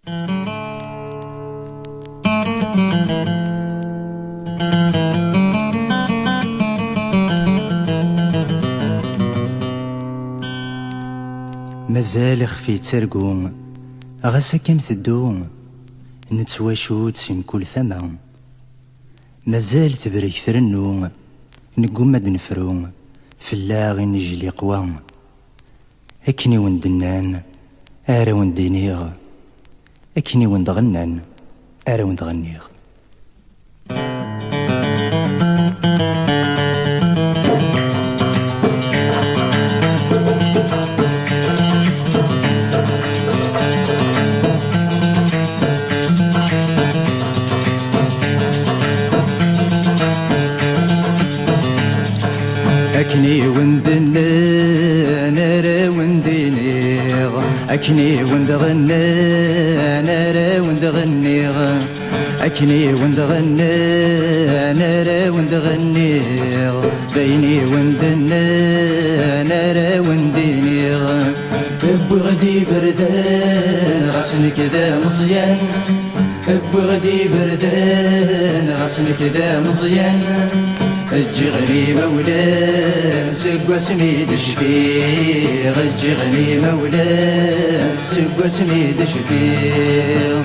مازال خفي ترقوم غاسا كم تدوم نتواشوت سيم كل ثمن مازال تبرك ثرنو نقوم مد نفرو في اللاغي نجلي قوام اكني وندنان ارا وندينيغ اكني وندغنان ارا وندغنيغ أكني وندنان أرا وندينيغ أكني وندغنان أرا وندغنيغ أكني وندغنان أرا وندغنيغ بيني وندنان أرا وندينيغ بغدي بردان غسن كذا مزيان بغدي بردان غسن كذا مزيان اجغني مولان سقوا سميد شفيغ اجغني مولان سقوا سميد شفيغ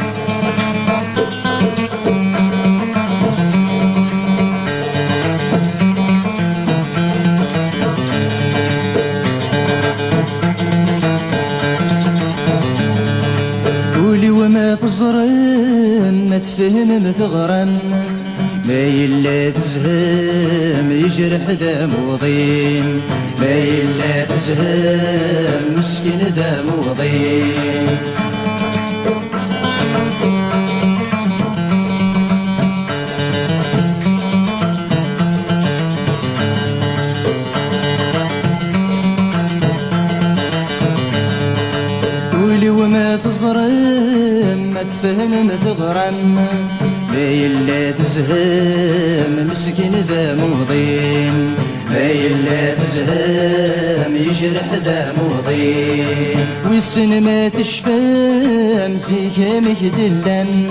قولي وما تزرم ما تفهم ما تغرم ما يلا تزهم يجرح دم وضين ما يلا تزهم مسكين دم وضين قولي وما تزرم ما تفهم ما تغرم ما يلا تزهم مسكين دم وضين ما يلا تزهم يجرح دم وضين والسن ما تشفى مزيكا مكدلن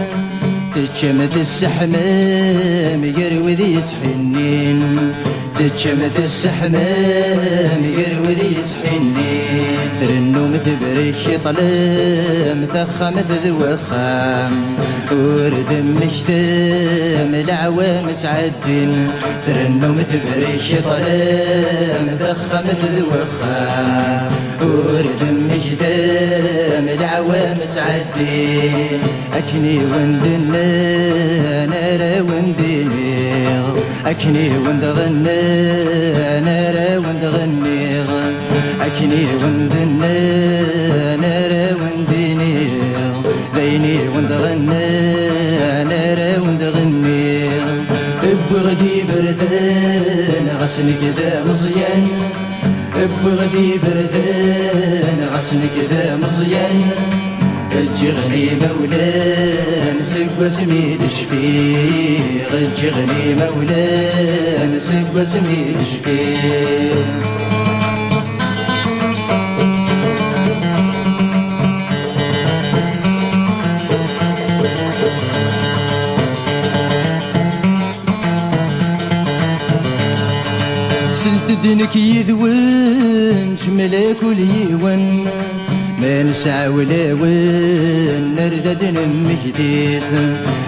تتشمت السحمام يروي ذي تحنين تتشمت السحمام يروي ذي تحنين ترنو مثبرك طلم ثخمت ذوخام ورد مكتم العوام تعدين ترنو مثبرك طلم ثخمت ذوخام ورد مكتم العوام تعدين أكني وندنان أرا وندينيغ أكني وندغنان أرا وندغنيغ أكني وندنان أرا وندينيغ ذيني وندغنان أرا وندغنيغ بغدي بردان غسن كذا مزيان بغدي بردان غسن كذا مزيان اجغني مولان سقوا سميد شفيغ اجغني مولان سقوا سميد شفيغ سلت دينك يذون جملك وليون ما نسعى ولا وين نردد نمكديث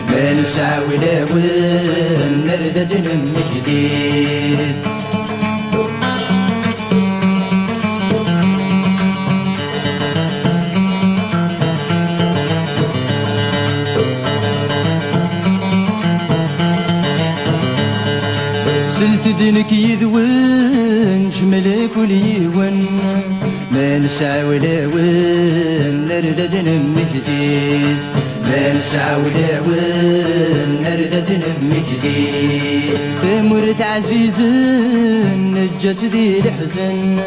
ما نسعى ولا وين نردد نمكديث سلت دينك يذون جملك وليون ما نسعى ولا وين نردد نمكديث ما نسعى ولا وين نردد نمكديث تمرت عزيز نجت ذي الحزن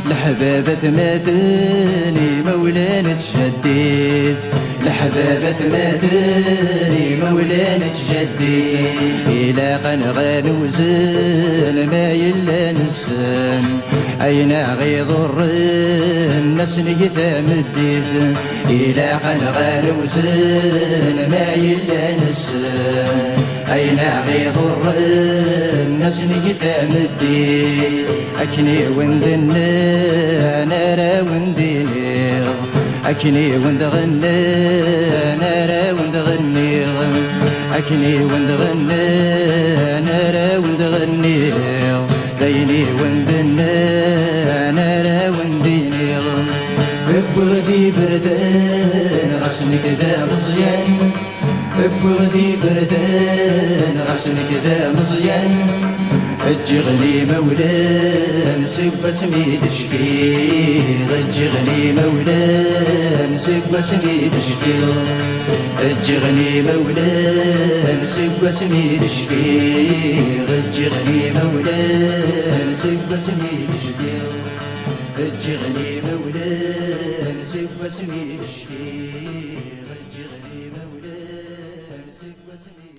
الحبابة ثماثني مولانا تجديد الحبابة تماثلي مولانا جدي إلا قنغان وزن ما يلا نسان أين غيضر الناس نيثام الديث إلا قنغان وزن ما يلا نسان أين غيضر الناس نيثام الديث أكني وندنا أنا را ونديني أكني وند غني أنا را وند غني أكني وند غني أنا را وند غني ديني وندنا أنا را ونديني ببغدي بردان غسنك ذا مزيان ببغدي بردان غسنك ذا مزيان اجغني مولان سب سميد شفيغ اجغني مولان سب سميد شفيغ اجغني مولان سب سميد شفيغ اجغني مولان سب سميد شفيغ اجغني مولان سب سميد شفيغ اجغني مولان سب سميد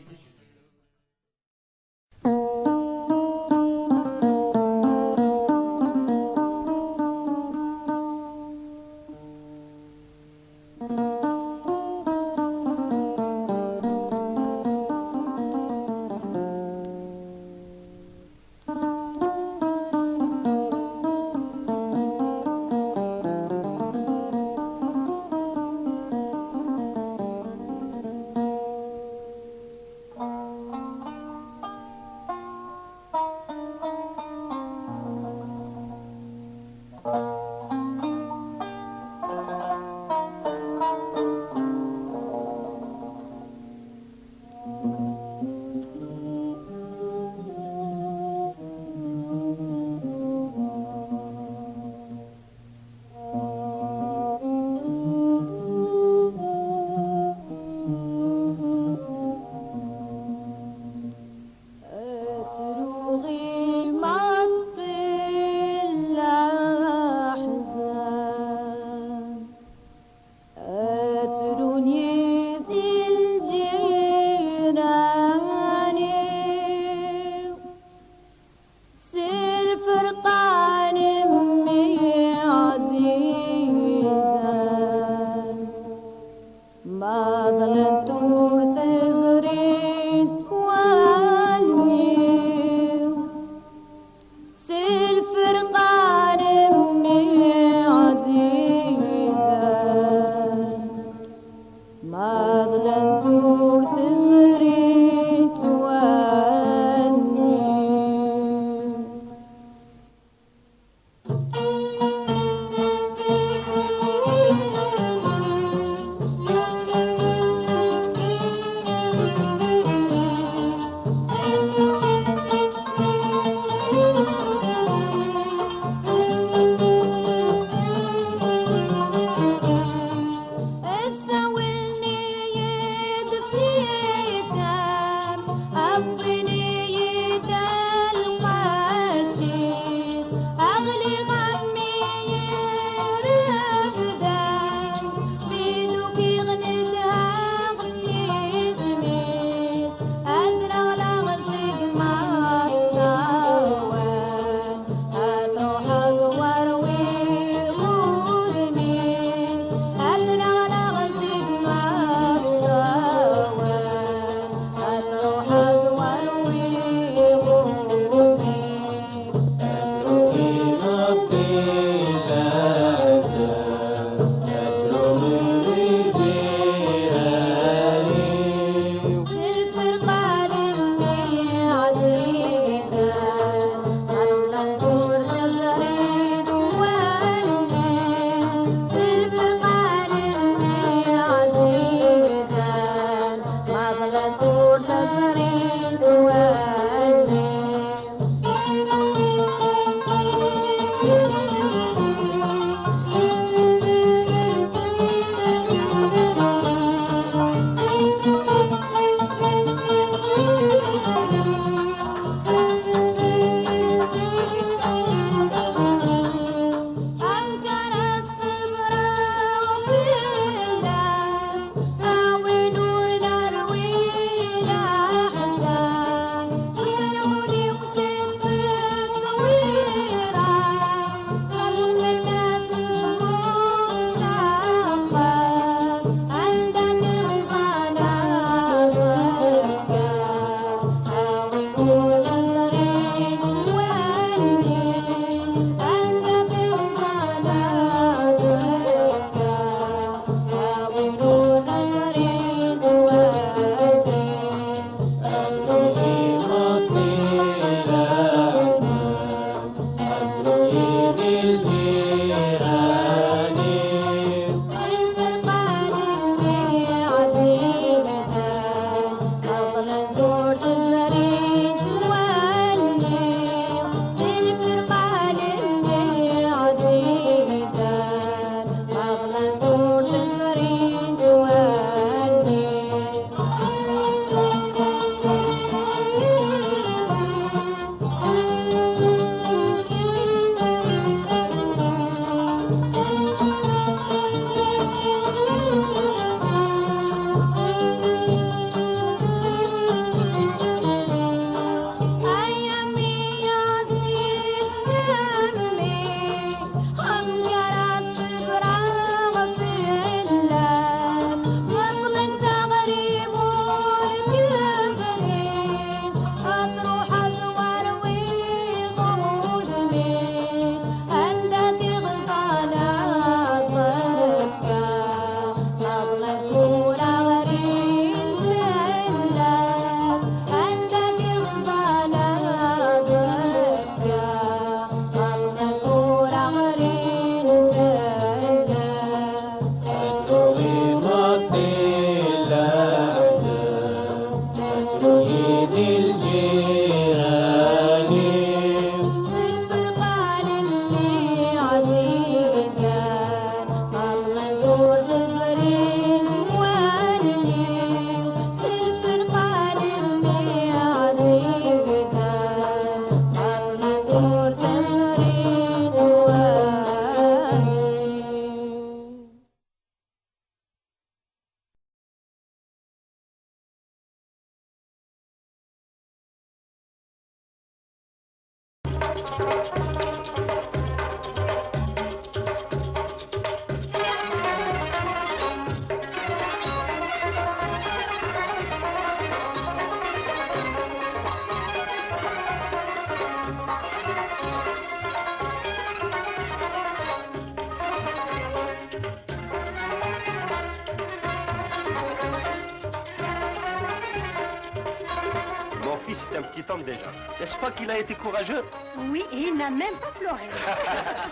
C'est un petit homme déjà. N'est-ce pas qu'il a été courageux? Oui, et il n'a même pas pleuré.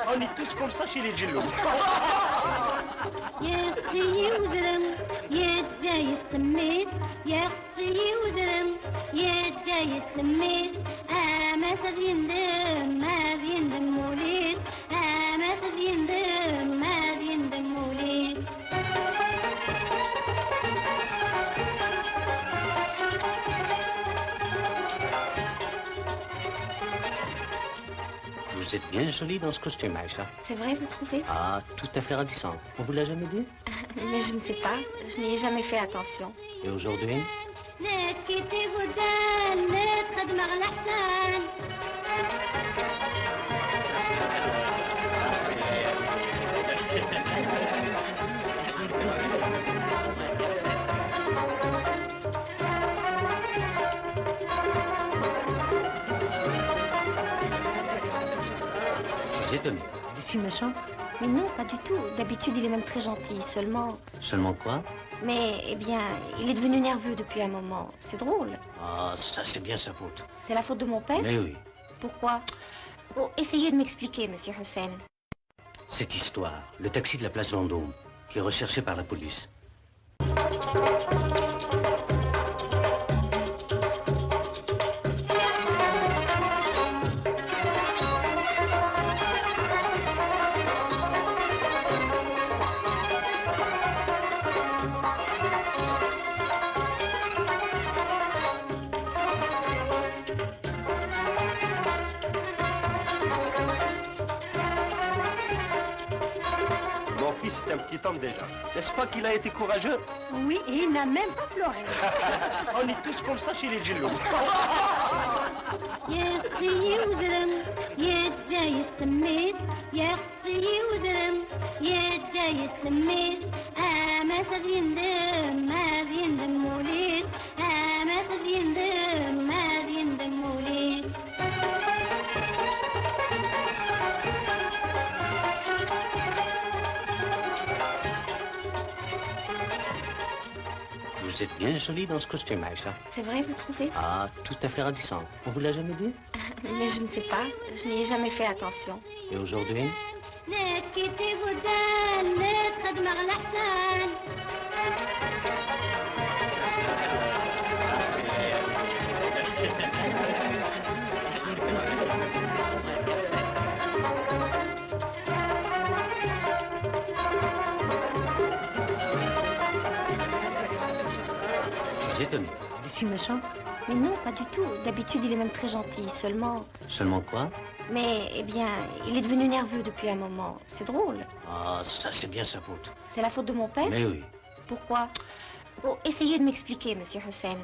On est tous comme ça chez les Djillo. يا اختي وزرم يا جاي السميس يا اختي وزرم يا جاي السميس ما تديندم ما ديندم موليد ما تديندم ما ديندم موليد Vous êtes bien jolie dans ce costume, Aïcha. C'est vrai, vous trouvez? Ah, tout à fait ravissant. On vous l'a jamais dit? Mais je ne sais pas, je n'y ai jamais fait attention. Et aujourd'hui? Étonné. D'ici méchant? Mais non, pas du tout. D'habitude, il est même très gentil. Seulement... Seulement quoi? Mais, eh bien, il est devenu nerveux depuis un moment. C'est drôle. Ah, ça c'est bien sa faute. C'est la faute de mon père? Mais oui. Pourquoi? Oh, essayez de m'expliquer, monsieur Hussein. Cette histoire, le taxi de la place Vendôme, qui est recherché par la police. C'est un petit homme déjà. N'est-ce pas qu'il a été courageux? Oui, et il n'a même pas pleuré. On est tous comme ça chez les Djillo. يا اختي وزرم يا جاي السميس يا اختي وزرم يا جاي السميس ما تديندم ما ديندم موليد ما تديندم ما ديندم موليد Vous êtes bien jolie dans ce costume, Aïcha. C'est vrai, vous trouvez? Ah, tout à fait ravissant. On vous l'a jamais dit? Mais je ne sais pas, je n'y ai jamais fait attention. Et aujourd'hui? نكتي بدان نتخدم على الحسان. يا اختي وزرم يا جاي السميس يا اختي وزرم يا جاي السميس ما تديندم ما ديندم موليد ما تديندم موليد. Étonné. D'ici méchant? Mais non, pas du tout. D'habitude, il est même très gentil. Seulement... Seulement quoi? Mais, eh bien, il est devenu nerveux depuis un moment. C'est drôle. Ah, ça c'est bien sa faute. C'est la faute de mon père? Mais oui. Pourquoi? Oh, essayez de m'expliquer, monsieur Hussein.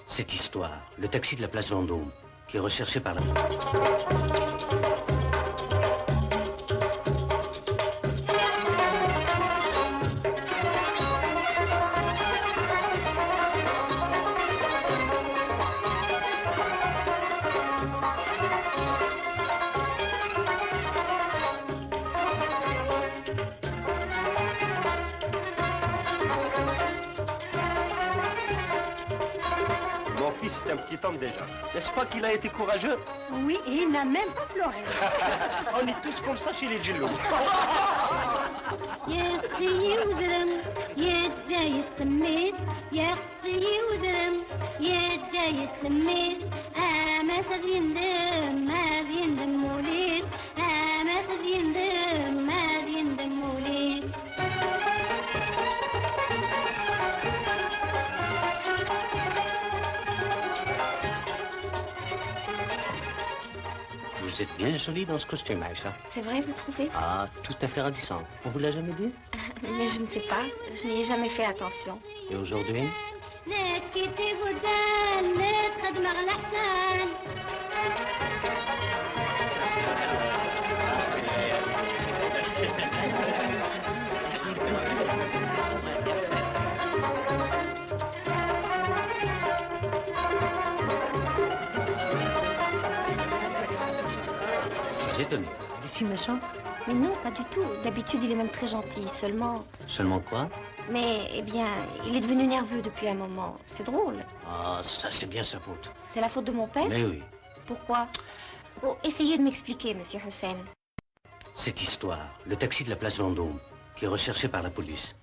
Cette histoire, le taxi de la place Vendôme, qui est recherché par la... C'est un petit homme déjà. N'est-ce pas qu'il a été courageux? Oui, et il n'a même pas pleuré. On est tous comme ça chez les Djillo. يا اختي وزرم يا جاي السميس يا اختي وزرم يا جاي السميس ما تديندم ما ديندم موليد ما تديندم ما ديندم موليد. Vous êtes bien jolie dans ce costume, Aïcha. C'est vrai, vous trouvez? Ah, tout à fait ravissant. On vous l'a jamais dit? Mais je ne sais pas, je n'y ai jamais fait attention. Et aujourd'hui? نكتي بدان نتخدم على الحسان. Je suis étonné. Je suis méchant? Mais non, pas du tout. D'habitude, il est même très gentil. Seulement... Seulement quoi? Mais, eh bien, il est devenu nerveux depuis un moment. C'est drôle. Ah, ça c'est bien sa faute. C'est la faute de mon père? Mais oui. Pourquoi? Oh, essayez de m'expliquer, monsieur Hussein. Cette histoire, le taxi de la place Vendôme, qui est recherché par la police.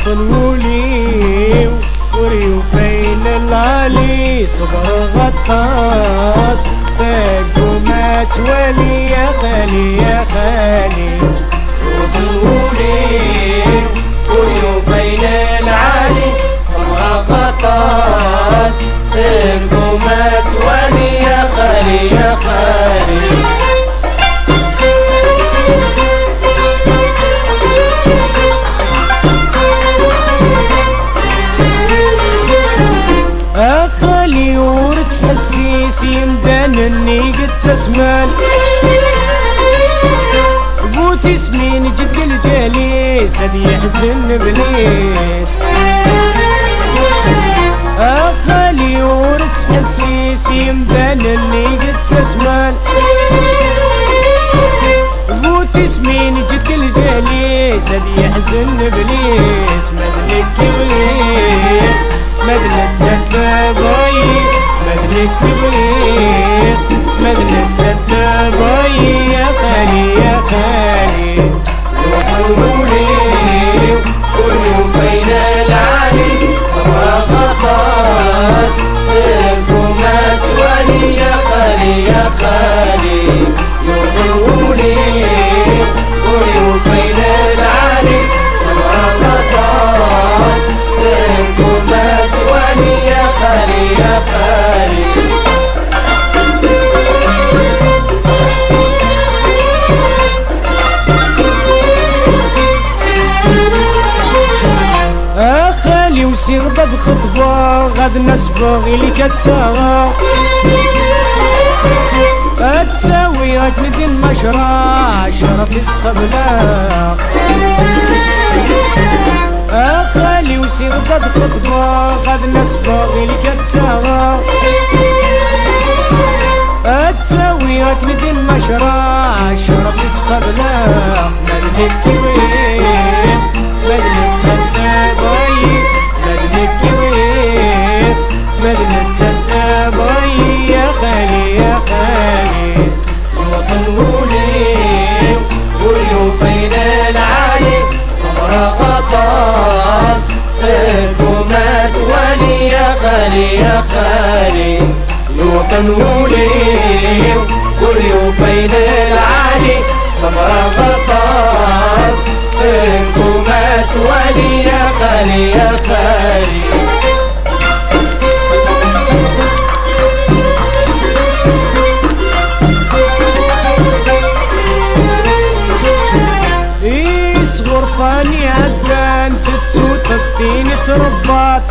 طنولي وريو فين العلي صبر غطاس طاق وما توالي يا خالي يا خالي. طنولي وريو فين العلي صبر غطاس طاق وما توالي يا خالي يا خالي. أخالي ورد حسيسي مدان اني قد تسمان قوت اسمين جد الجليس هل يحزن بليس. أخالي ورد حسيسي مدان اني قد تسمان قوت اسمين جد الجليس هل يحزن بليس. مدنك كبريت مدنك تدباي مدنك كبريت مدنك تدباي يا خالي يا خالي. طنولي وريو فين العلي صبر غطاس طاق وما توالي يا خالي يا خالي. طنولي وريو فين العلي صبر غطاس طاق وما توالي يا خالي يا خالي. أخالي وسير باب خطبة غاد نسبغ اللي كتساغا أتساوي راك ندي المشرع شرف يسقى بلاغ. أخالي وسير باب خطبة غاد نسبغ اللي كتساغا أتساوي راك ندي المشرع شرف يسقى بلاغ. مدنك كبير مدنك تدباي مدنك كبيت مدنك تدباي يا خالي يا خالي. طنولي وريو فين العلي صبر غطاس طاق وما توالي يا خالي يا خالي. طنولي وريو فين العلي صبر غطاس طاق وما توالي يا خالي يا خالي. يصغر فاني عدان تتسو تبتيني تربات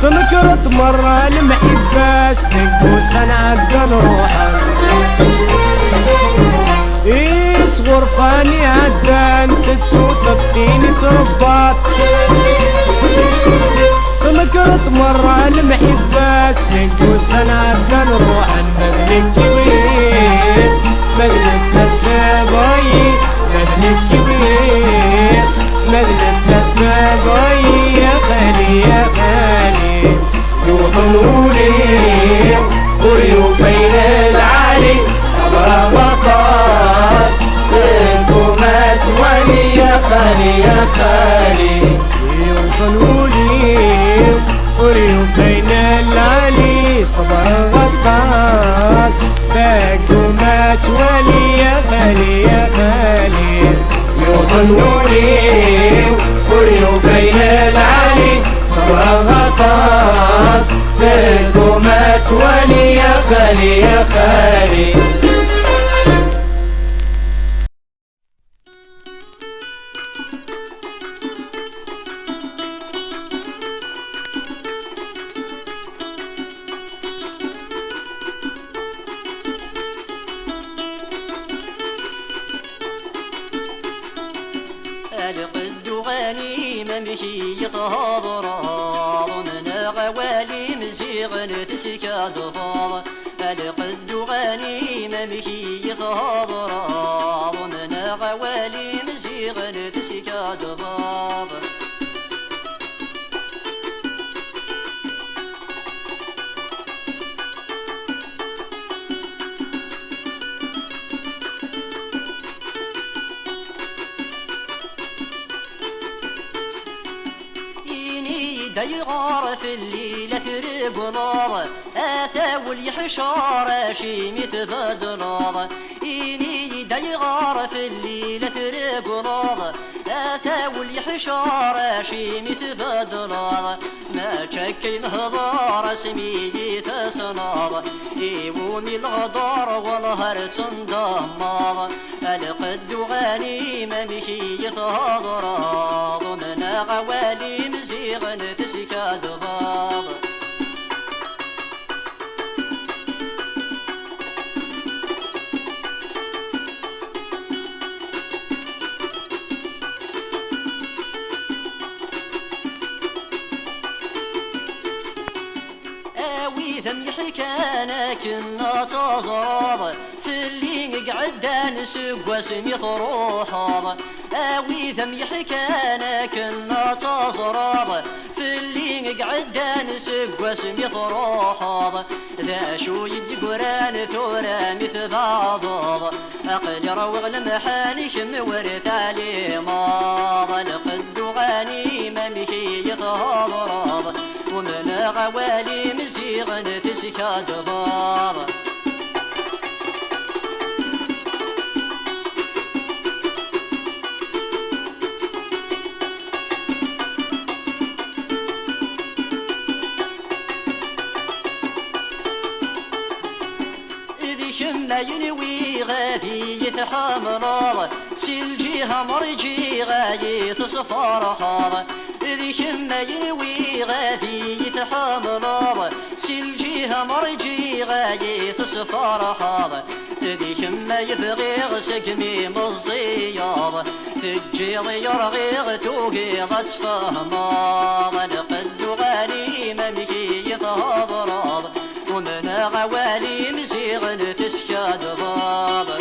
تنكرت مرة المحباس نقوس انا عدان روحا. يصغر فاني عدان تتسو تبتيني تربات تنكرت مرة المحباس نقوس انا عدان روحا. مدنك كبيت مدنك تدباي مدنك كبيت مدنك تدباي يا خالي يا خالي. طنولي وريو فين العلي صبر غطاس طاق وما توالي صبر غطاس باقو ما توالي يا خالي يا خالي يظنوني وريو بين العالي صبر غطاس باقو ما توالي يا خالي يا خالي القد غني ممشي يطهر من غوالي مزيغ تسكاد فاض القد غني ممشي يطهر من غوالي مزيغ تسكاد فاض ديغار في الليلة ثرب نار آتا واليحشار شيمي ثبد نار إني ديغار في الليلة ثرب نار آتا واليحشار شيمي ثبد نار ما شكي نهضار سميجي تسنار إيومي الغدار والهر تندمار القد غني ممشي يتهضر ضمن غوالي مزيغ تسكاد باب آوي ذم يحكانا كنا تزراب في اللي قعد نسق واسمي طروحاب آوي ذم يحكانا كنا تزراب في اللي قعد نسق واسمي طروحاب ذا شو يدقران ثورا مثل بعضاب أقل روغ المحانك مورث علي ماض القد غني ممشي يتهضراب ومن غوالي مزيغ تسكاد باب شما ينوي غادي يتحمر سلجيها مرجي غادي تصفر حار ذي شما ينوي غادي يتحمر سلجيها مرجي غادي تصفر حار ذي شما يبغي غسقمي مزيار تجيض يرغي توقي غتفهمار لقد غني ممشي يتهضر ومن غوالي مزيغ تسكاد باب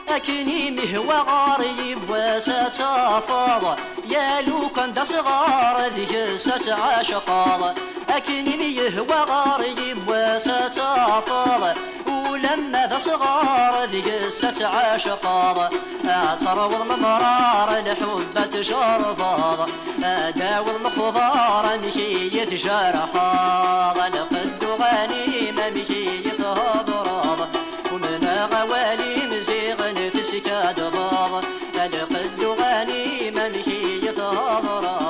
أكني مهوى غاريب وستافاض يا لو كان دا صغار ذي ستعاشقاض أكني مهوى غاريب وستافاض ولما ذا صغار ذي ستعاشقاض أتروض المرار الحب تشرفاض أداوض الخضار مشي يتجرحاض لقد غني ممشي يتهضراض ومن غوالي مزيغ تسكاد باب لقد غني ممشي يتهضراض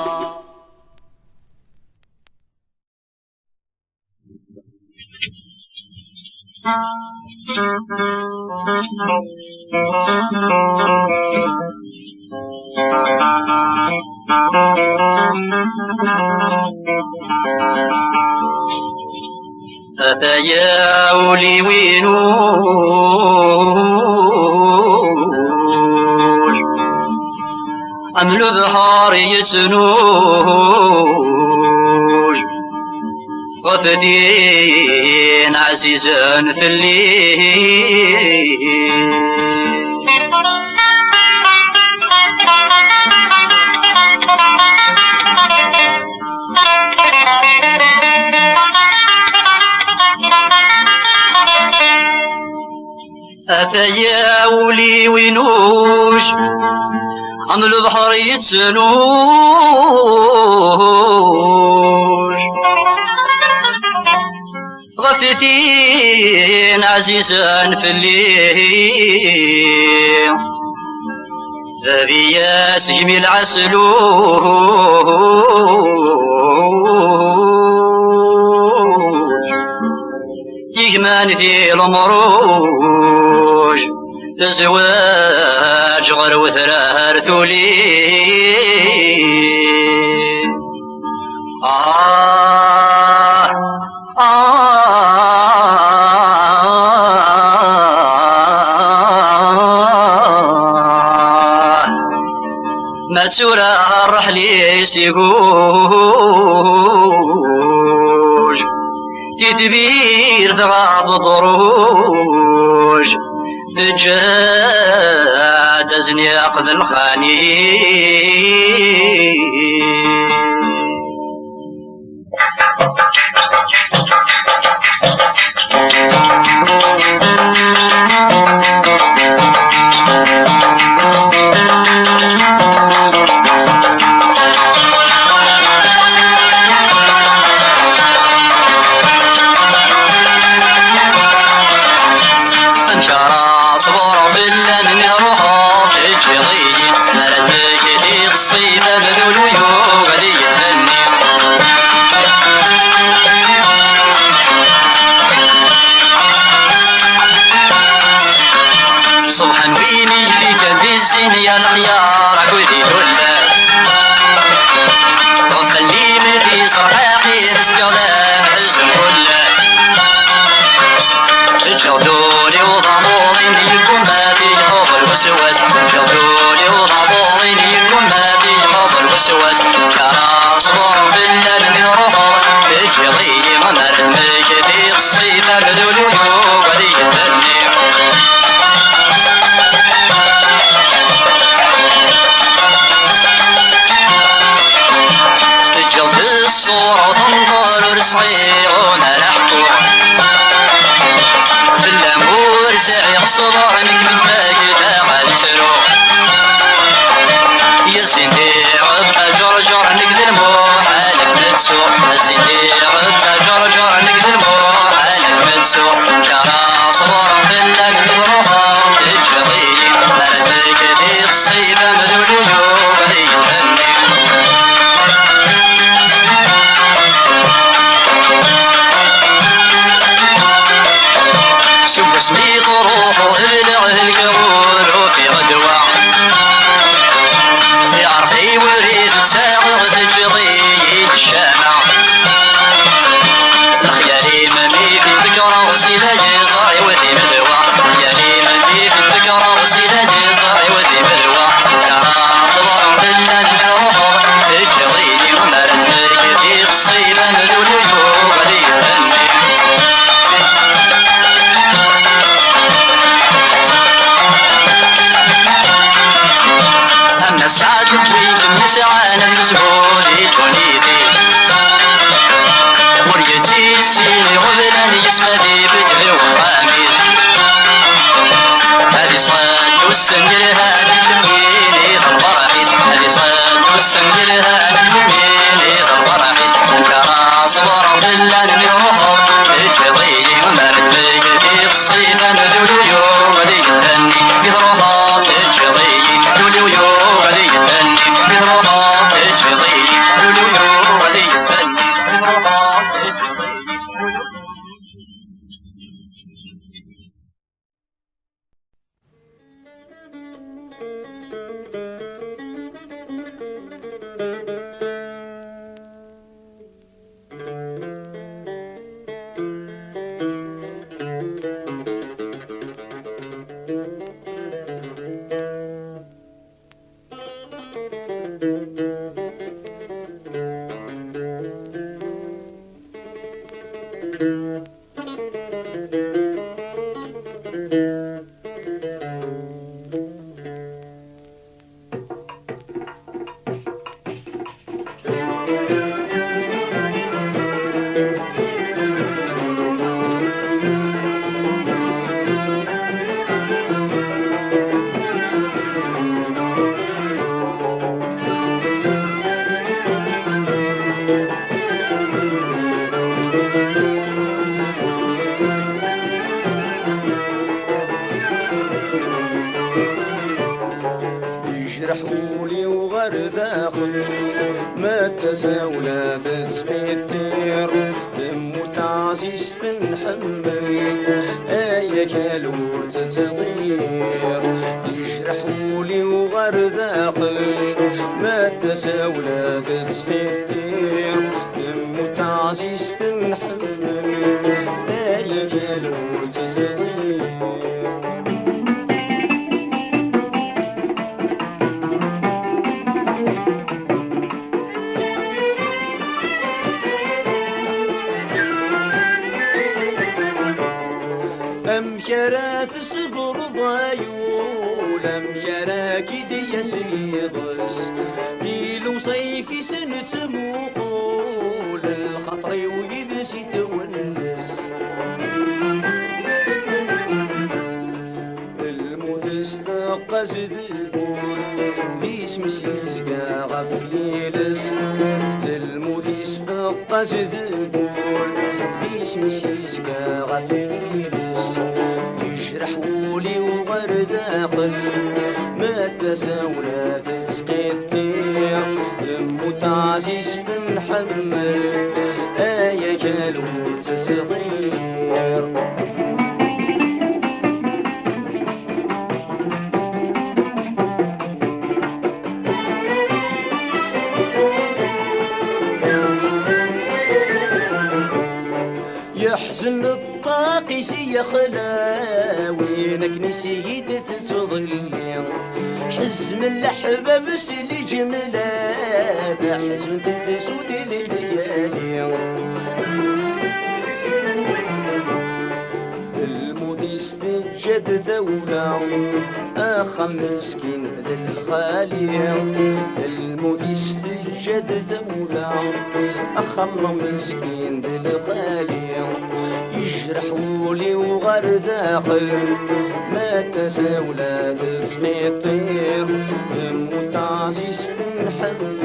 أتيا ولي وينوش أمل بحار يتنوش وفدين عزيزا في الليل أتيا ولي وينوش عم البحر يتسنوش غفتين عزيزا في الليل ذهبي يا سيمي العسلوش يهمان في المروج تزواج غير وثرار ثولي ما تسورى الرحل سيقول تدبير ثغاب ضروج تجاد زنياق ذا الخاني يا الخيار عقودي ولا وخليني في صرحاقي نسجلان حزن ولا جردولي وضموري نيكم هادي الحب الوسواس جردولي وضموري نيكم هادي الحب الوسواس كرا صبر بالله من روحه تجري ممر الميك في الصيف بدون يوم ولي الدنيا الصورة وتنظر رصعيون نحكو في الأمور سعيق صبر منك من ماكدا غالي سرو يا سيدي عبا جرجر نقدر المور حالك متسو يا سيدي عبا جرجر نقدر المور حالك متسو جرى صبر في الليل مضروها تجري مردك في الصيف مدولي وغدي يتهني اسمي طروح وابلع القبول وفي غدوة يا ربي وريد تساغر تجري الشامع خيالي ممي في الفكرة وسيلة جزاي وذي ملوى خيالي ممي في الفكرة وسيلة جزاي وذي ملوى ترى صبر بالله المروح تجري ومرد في الصيف ملولي وغدي يهني أما السعد ويك النسعان المزهولي تونيدي وريتي السيني غبلان يسمدي بدري وقاميس هذي صاد والسنجر هذا الجميلي ضرب رحيس هذي صاد والسنجر هذا الجميلي ضرب رحيس كرا صبر بالله من روحه تجري ومرد بيك في الصيف مذول اليوم ولي الدني بضربها تجري ولي ويوم ولي الدني بضربها تجري ولي ويوم ولي الدني بضربها تجري داخل ما تساولا بتسبيتير تموت عزيز تنحمل ايا كالور تتغير يجرحولي وغير داخل ما تساولا بتسبيتير تموت عزيز تنحمل ايا كالور تتغير أمشرات صبر ضايول أمشرا كدي يسيغس ديلو صيفي سنة موقول الخطري ويبسي تونس الموت استقز ذبول ليس مسيزقا غفيلس الموت استقز ذبول ليس مسيزقا غفيلس يجرحولي وغير داخل ما تساولا تسقيتير يموت عزيز تنحمل ايا كالو تصغير يحزن الطاقس يا خلا وينك نسيت تتظلم حزم الأحباب سلي جملة حزن تلبسود الليالي الموت يستجد دولة أخا مسكين ذي الخالية الموت يستجد دولة أخا مسكين ذي الخالية يجرحولي وغير داخل ما تساولا تسميطير يموت عزيز تنحمل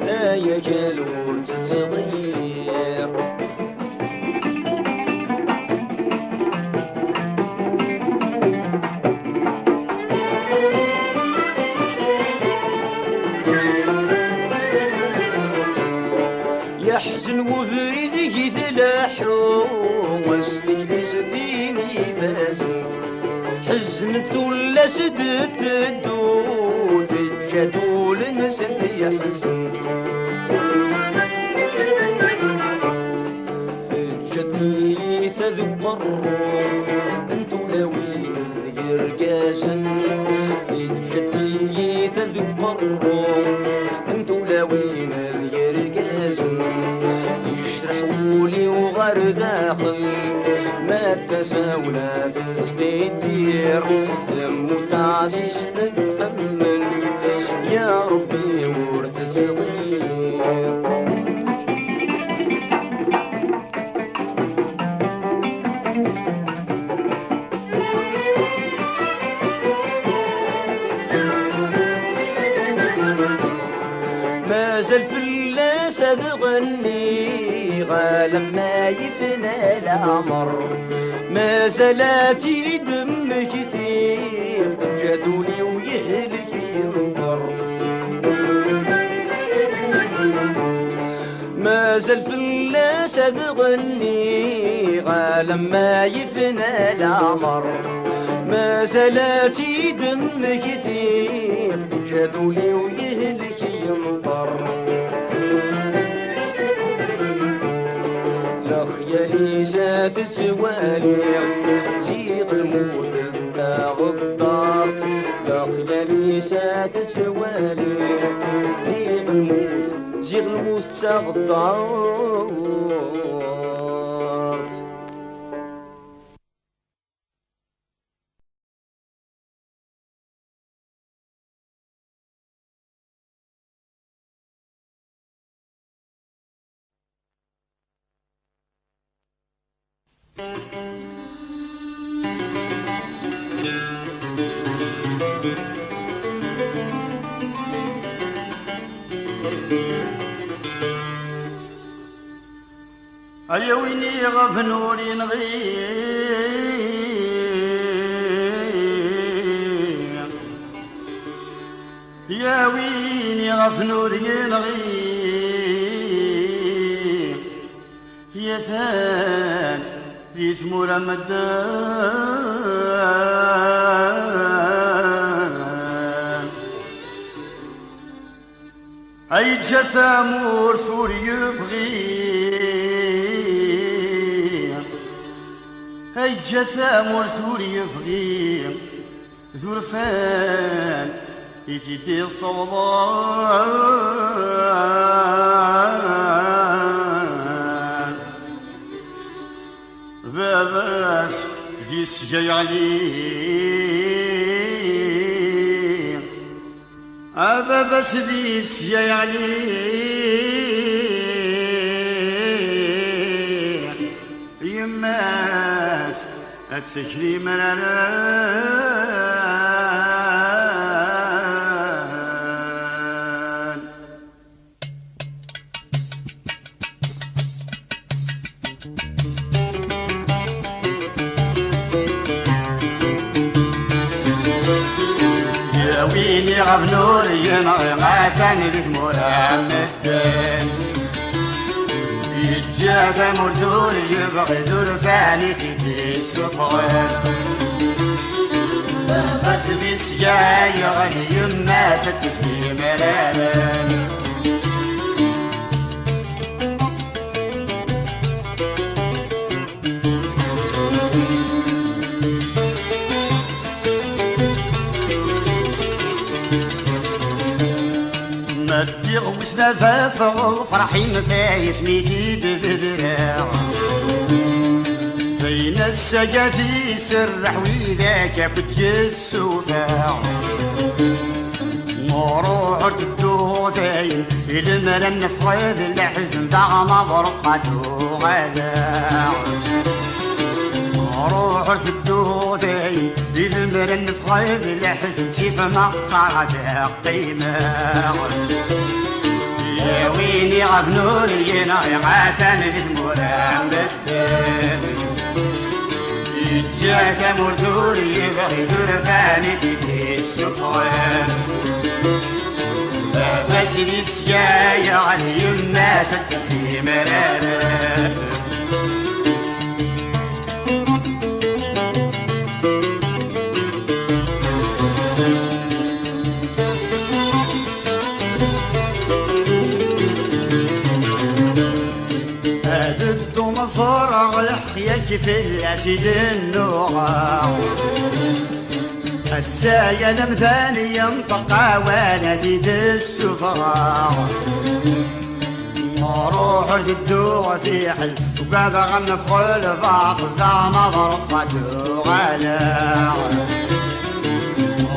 ايا كالور تتغير يحزن وبريدك تلاحو وسلك بسديني بازو حزنت ولا سدت الدود الجدول نسد يحزن في الجدي تذكر انتو لوين يرقاسن في الجدي تذكر انتو لوين يرقاسن يشرحولي وغير داخل ما تساولا في سبيدير يموت عزيز تتحمل يا ربي ورتسوير ما زال فلاس تغني غالم ما يفنى العمر ما زالت يدم كثير جدولي ويهلك ينظر ما زال فلاس تغني غالم ما يفنى العمر ما زالت يدم كثير جدولي ويهلك ينظر لخيالي زاد الزوالي زيغ الموت انت غدار لخيالي زاد الزوالي زيغ الموت تغدار اليويني غف نوري نغير يا ويني غفنور ينغي يا ثان ذي ثمور مدان أي جثامور ثور يبغي أي جثامور ثور يبغي ذرفان يتدي الصوضان باباس ذي سجاي عليه باباس ذي سجاي عليه يماس أتسكري منانا ويني غبنور ينغي غاتاني لثمور عمدان يتجاثى مرثور يبغي ذرفاني في السفغان بس بيت سجاي غني يما ستبكي ملالان مدي غوسنا فافغ فرحين فايس ميتي بذراع بين السجاتي سرح ويذاك بتجس وفاع مروح الدوثين المرن فغيد الحزن دع مضرقته غلاع روح الدوثين المرن فغيد الحزن شيف مقطعته قيمة يا ويني غبنور ينغي غاتان للمرام بالدين يتجاك مرثور يبغي ذرفاني في السفوان بس يتسجاي علي الناس تبكي مرارا صار الحياة في الأسد النوع السايا لمثاني ينطق وانا ذي السفراء روح الدوغ في حل وقاعد غنف غل باطل ذا مضرقته غلا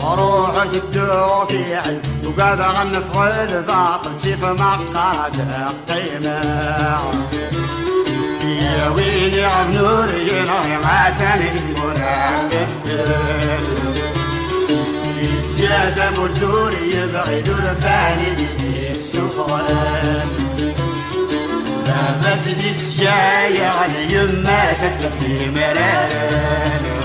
روح الدوغ في حل وقاعد غنف غل باطل سيف مقعده قيمة يا ويلي عبنور ينغي غاتاني المرام بالدين يتجاثى مرثور يبغي ذرفاني في السفغان بس دي تسجاي على يما ستبكي مرارا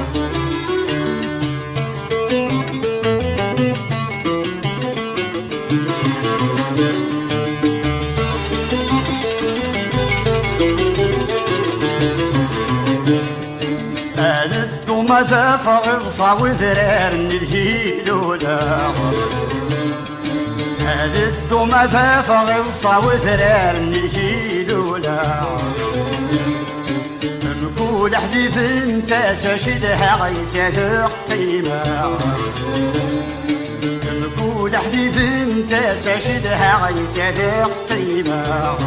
ماذا فغصة وذرار الهيلولا هذا ماذا فغصة وذرار الهيلولا نقول حديث انت ساشدها غيسة قيمة نقول حديث انت ساشدها غيسة قيمة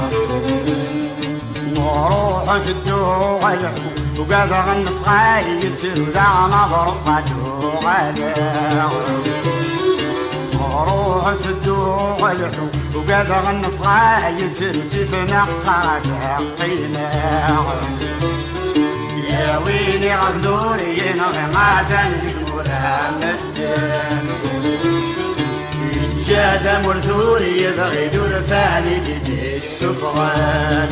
نروح الدوغ الحب وقاعد غنف غايب سرزع مضرقته غلا روح الدوغ الحب وقاعد غنف غايب سرزع مقطعته قيمة يا ويني غبنور ينغي غاتان للمرام بالدين يتجاثى مرثور يبغي ذرفاني في السفغان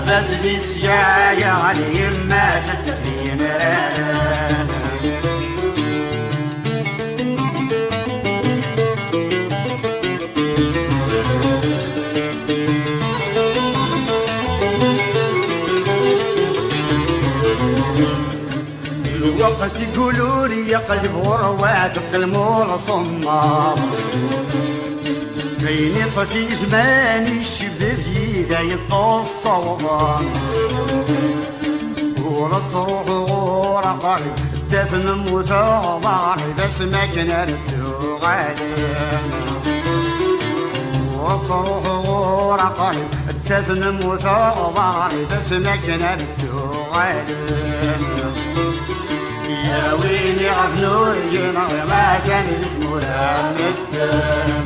بس دي سجاي علي يما ستبكي مرارا وقت يقولوا لي يا قلب وروات المور صمار بيني طفي زمان الشباب ذا يتصور ولا تروح غورا قريب دفن موثا ضاري بس ما كان ردو غالي وتروح غورا قريب دفن موثا ضاري بس ما كان ردو غالي يا ويلي عبنور ينغي ما كان يجمورها مكتب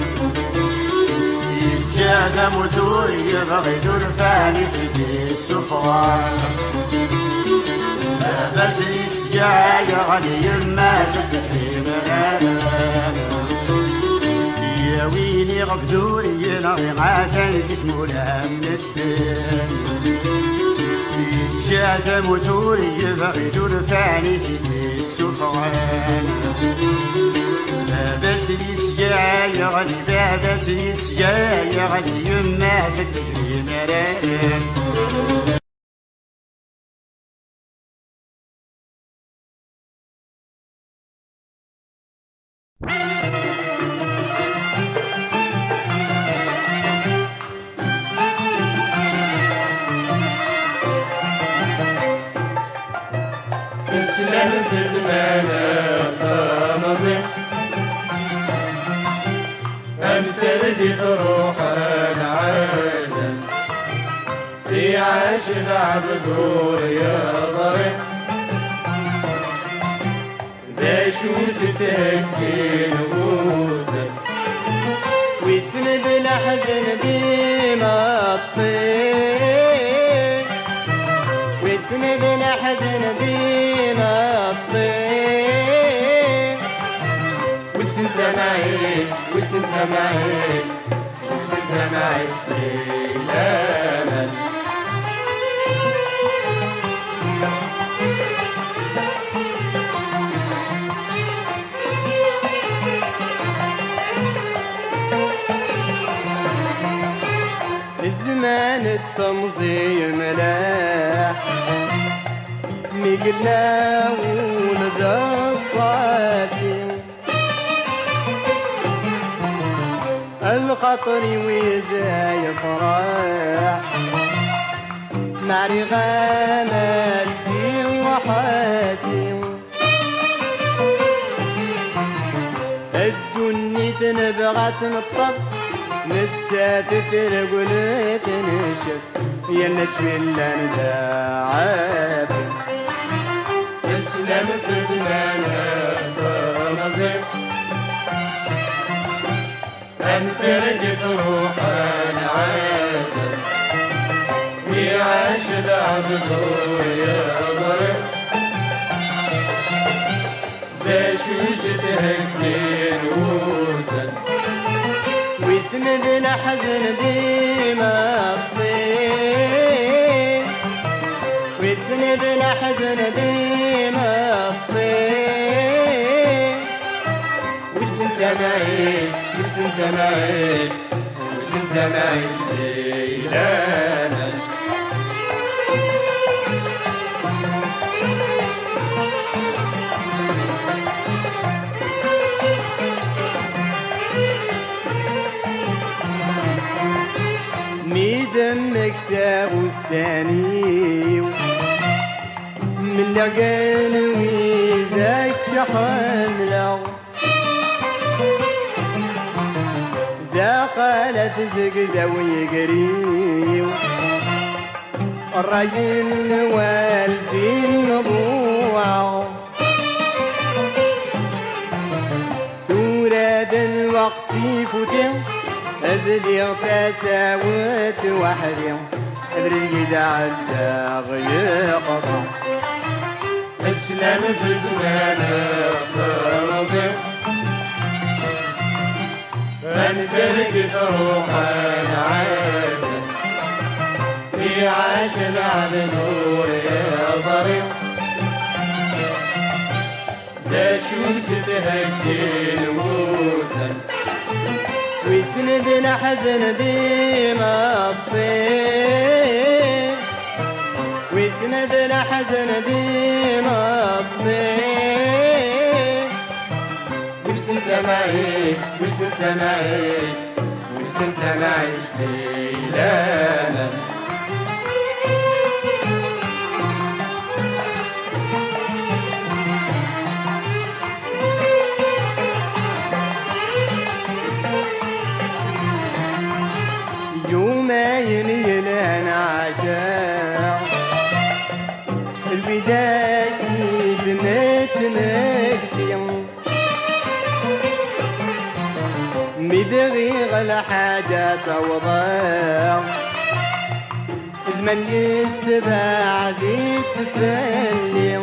يتجاذب موتور يبغي دور فاني في السفران بس يسجى يا غني ما ستحين يا ويلي غبدوري ينغي ما كان يجمورها مكتب جاز موتوري يبغي دور ثاني في السفران بس يسجا يا غني بس يسجا يا غني يما ستجري مرارين تسلم في زمانك تنظيم أنت رديت روح العالم في عاش العبدور يا ظريف ذا شو ستهكي نفوسك ويسند الحزن ديما الطير ويسند الحزن ديما الطير وسنت معيش وسنت معيش وسنت معيش ليلة الزمان التنظيم ملاح نقلنا ولد الصافي الخطر ويزاي فرح معري غاملتي وحاتي الدنيا تنبغى تنطب نتساتت رقلت نشف يا نتشوي اللي نداعب تسلم في زمانك تنظيم انفرقت روح العالم يعيش العبد يا ظريف باش تهكي نوسك ويسند الحزن ديما الطير ويسند الحزن ديما الطير وسنت معيش وسنت معيش وسنت معيش ليلانا دمك تاغ الثاني من لقان ويدك حمله ذا قالت زقزا ويقريو الرجل والدي نضوعه ثورة الوقت يفوتو أبدي تساوت وحدي أبدي عالداغ يقطع اسلم في زمانك تنظيم انفرقت روح العالم في عاش العبد يا ظريف لا شمس تهكي نوسك ويسند الحزن ديما الطير ويسند ويسند الحزن ديما الطيب وسنت معيش وسنت معيش وسنت معيش ليلانا يومين يلهن عشاق البداية بنت مجدي مدغي غلا حاجة توضع زمن السبع ذي تفلي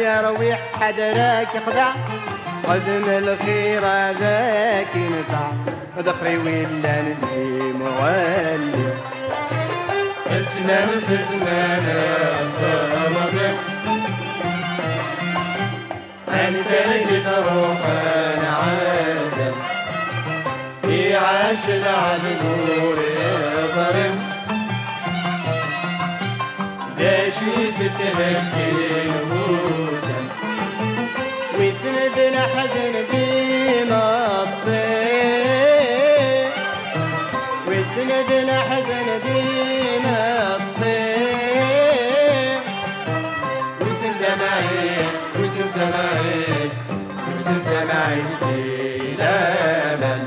يا رويح حدراك يخدع قدم الخير ذاك ينفع ذخري ولا ندي مغلي اسلم في زمان الطمزق انت لقيت روحنا عادم يعاش العدل نور ظلم داشي ستهكي وسم ويسند الحزن ديما الطيب ويسند الحزن ديما الطيب وسنت معيش وسنت معيش وسنت معيش بلا من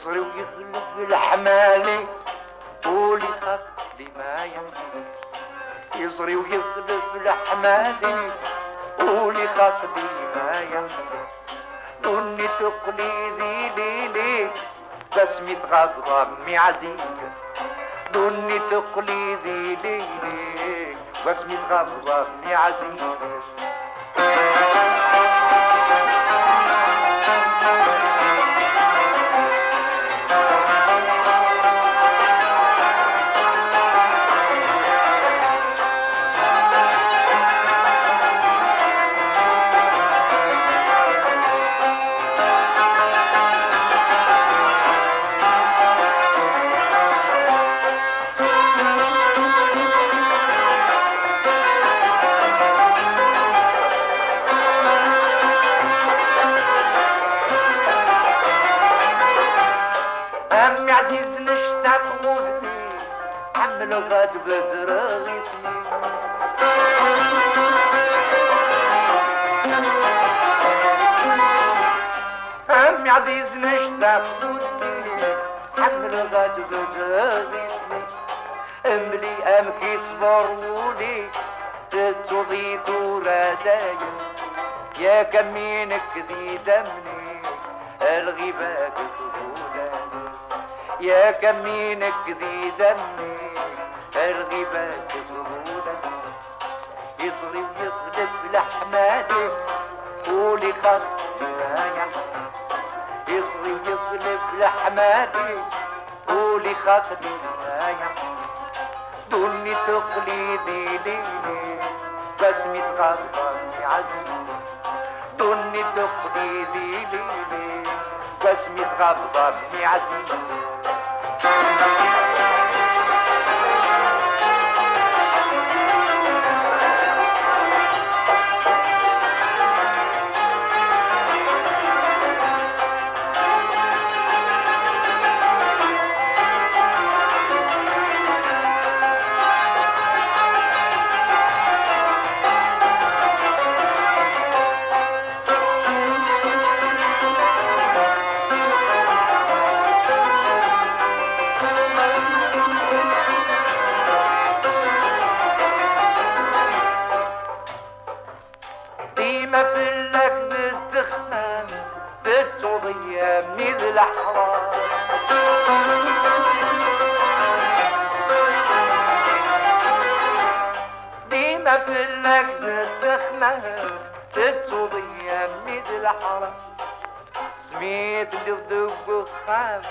يصري ويغلب الحمالي قولي خفضي ما يملي يصري ويغلب الحمالي قولي خفضي ما يملي دني تقليدي ليلي بس متغضب معزيك دني تقليدي ليلي بس متغضب معزيك عزيز نشتاق خذني حمل غاد بدر غيسمي عمي عزيز نشتاق خذني حمل غاد بدر غيسمي املي امكي صبر ولي تتوضي ثورة يا كمينك ذي دمني الغيبات يا كمينك ذي دمي الغيبات ظهولا يصغي ويغلب لحمادي قولي خطي ما يحمل يصغي ويغلب لحمادي قولي خطي ما يحمل دني تقليدي ليلي بس متغضبني عزيزي دني تقليدي ليلي بس متغضبني عزيزي ديما في اللقد تخمم تتوضي مثل الأحرار ديما في اللقد تخمم تتوضي مثل الأحرار سميت اللي ذوق خام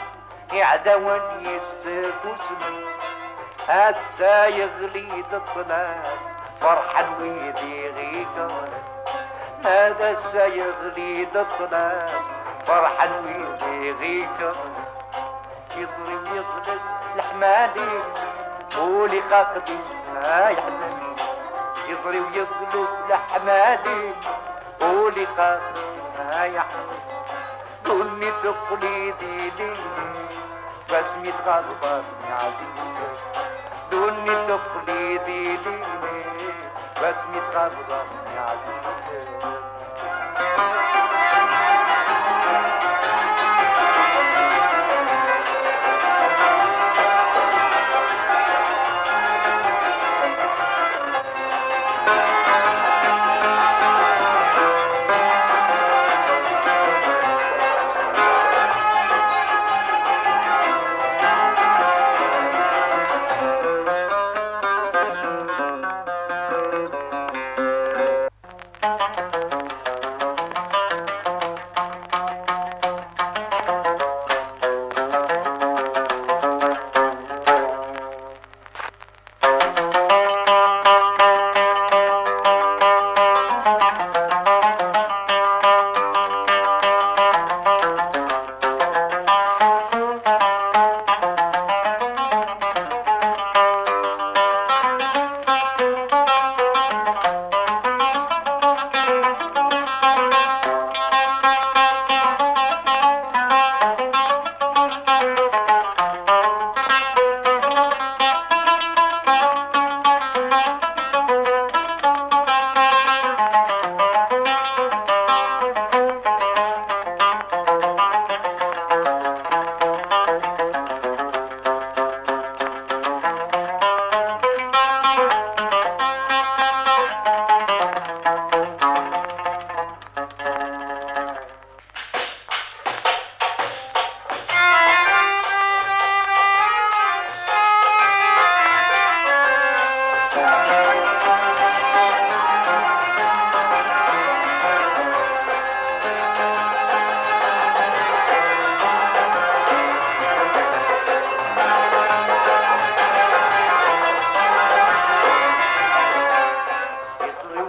يعدون يسك وسمي هسا يغلي الطلاب فرحا ويدي غيكار هذا السيغلي الطلاب فرحا ويدي غيكار يصري ويغلب الحمالي قولي خاطبي ما يحزني يصري ويغلب الحمالي قولي خاطبي ما يحزني دني تقليدي ليلي بس متغضبني عزيزي دني تقليدي ليلي بس متغضبني عزيزي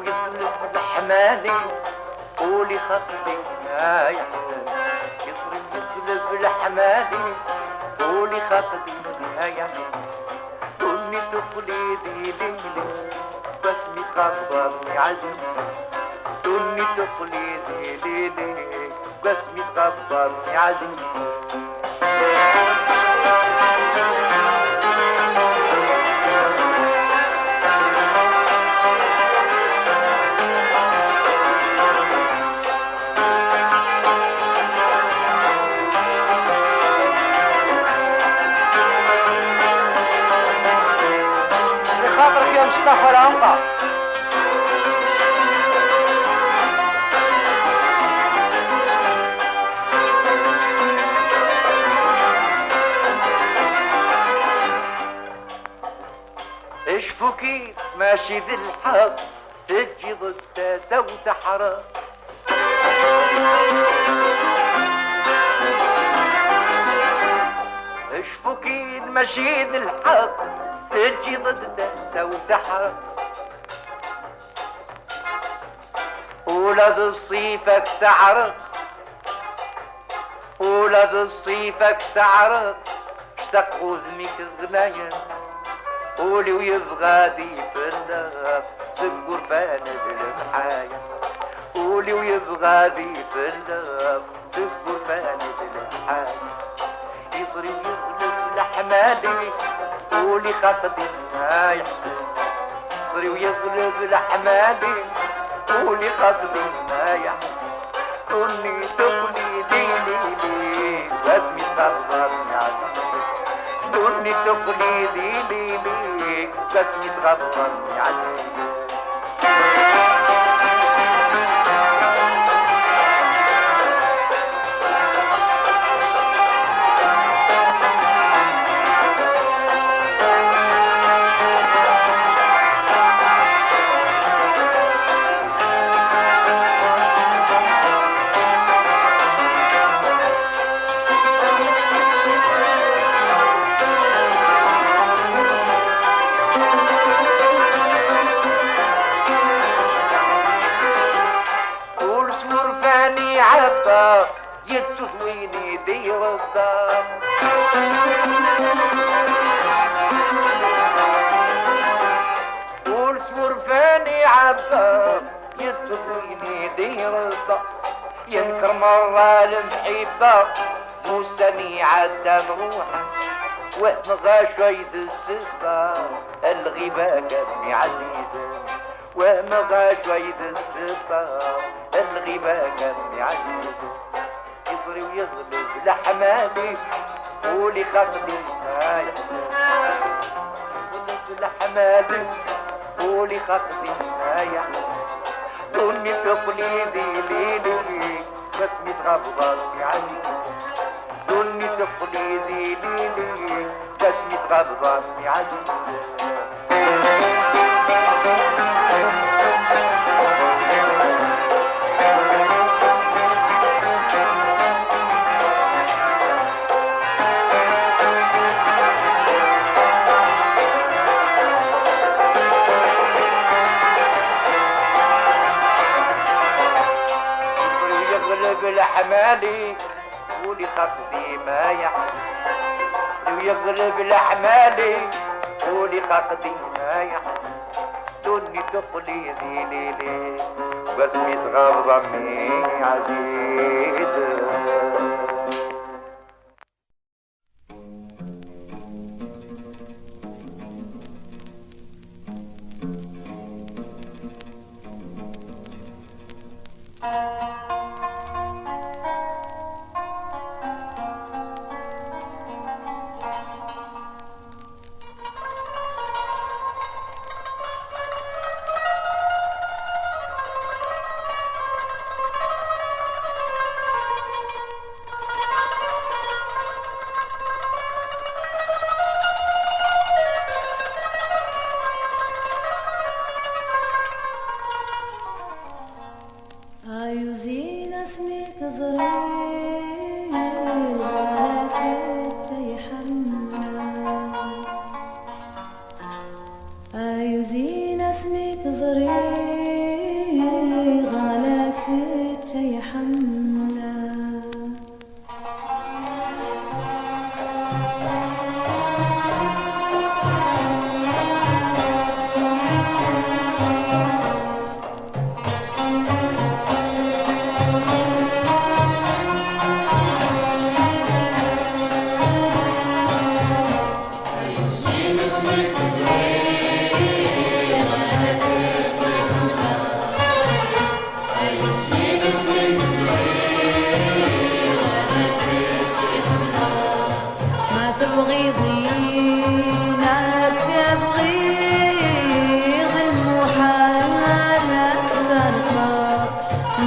ويطلب الحمالي قولي خطبي ما يحزن يصرف يطلب الحمالي قولي خطبي ما يحزن دوني تقليدي ليلي بسمي غضبني عزم دوني تقليدي ليلي بسمي غضبني عزم مصطفى العنقة اشفوا كيف ماشي ذي الحق تجي ضد سوت حرام اشفوا كيف ماشي ذي الحق تجي ضد سوت حرام ولاد الصيفك تعرق ولاد الصيفك تعرق اشتاق خذمك غلايا قولي ويبغى دي فناك سقر فاند البحايا قولي ويبغى دي فناك سقر فاند البحايا يصري ويغلب لحمالي قولي خطبي ما يحزن يصري ويغلب لحمالي قولي خطبي ما يحزن كوني تقولي لي واسمي تغضبني عليك دوني تقولي لي بسمي تغضبني عليك عبا يتذويني دير الدار والسور فاني عبا يتذويني دير الدار ينكر مرة المحبة موساني عدى نروحه وهم غاشيد السبا الغيبة قدني عديدة وهم غاشيد السبا الغيبة قدني عديدة يصري ويغلب لحمالي قولي خطبي ما يحزن يغلب لحمالي قولي خطبي ما يحزن دوني تقليدي ليلي بسمي تغضبني عليك دوني تقليدي ليلي بسمي تغضبني عليك لحمالي قولي خطبي ما يحزن ويغلب لحمالي قولي خطبي ما يحزن دوني تقليدي ليلي بسمي تغضبني عزيز زين اسمك زرير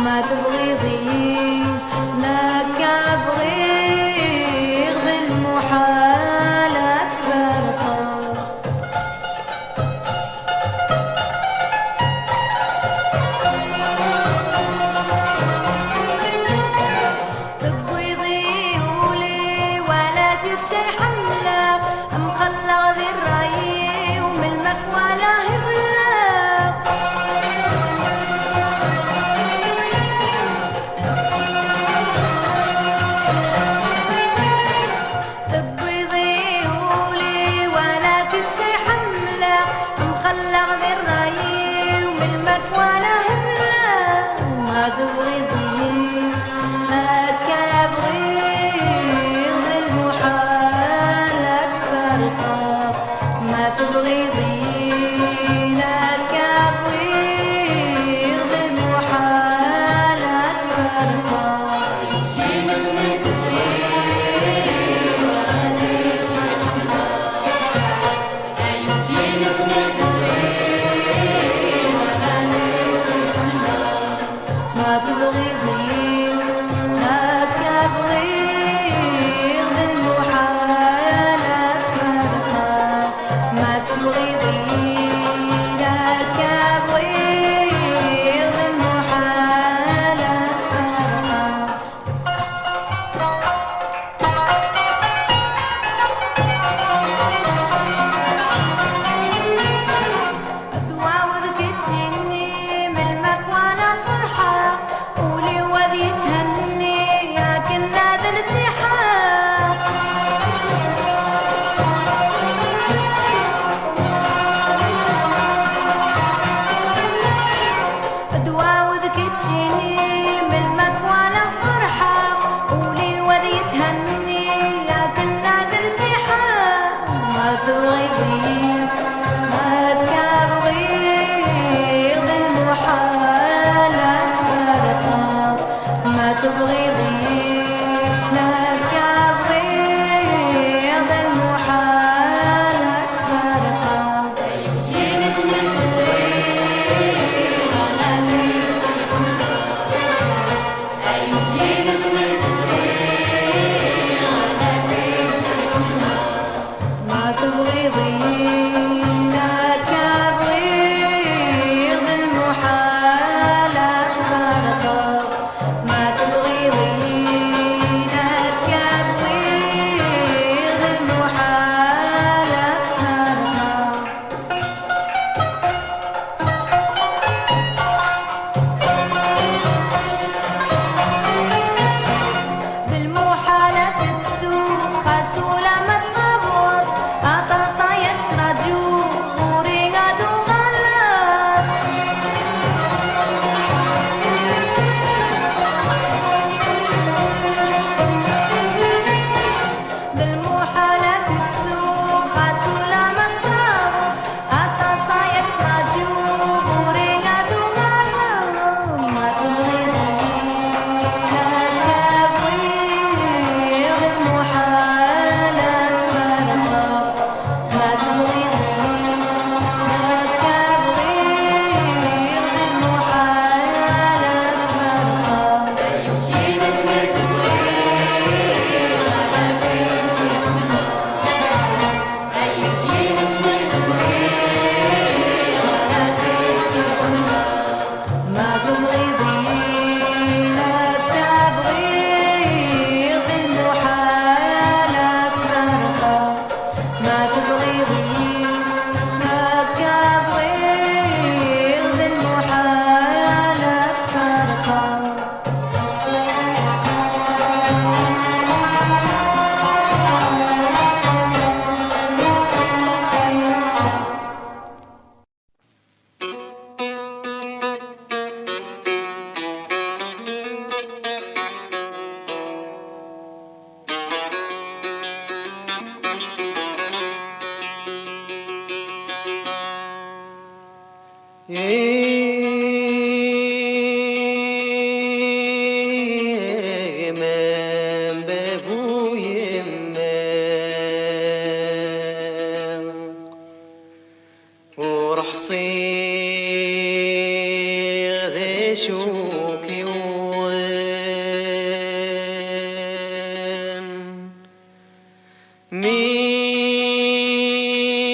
ما تبغيضين لك أبغيض المحالات فرقة تبغيضي ولي ولا كنتي حلة مخلغ ذي الرأي وملمك ولا هبلة مخلغ ذي الرأي وملمك ولا هبلة ما تبغيضين لك أبغيض المحالات فرقة ما تبغيضين لك أبغيض المحالات فرقة زين اسمك زين غادي شي حملة زين اسمك ما تبغيضين لك أبغيض المحالات فرقة ما تبغيضين لك أبغيض المحالات فرقة أدواوذك تجيني ملمك وأنا فرحة قولي وذي تهني يا كنا ذا الاتحاد أدواوذك تجيني ملمك وأنا فرحة قولي وذي تهني يا كنا ذا الاتحاد ما تبغيضين لك أبغيض المحالات فرقة ما تبغيضين لك أبغيض المحالات فرقة زين اسمك زين على كل شي حملة شوكيون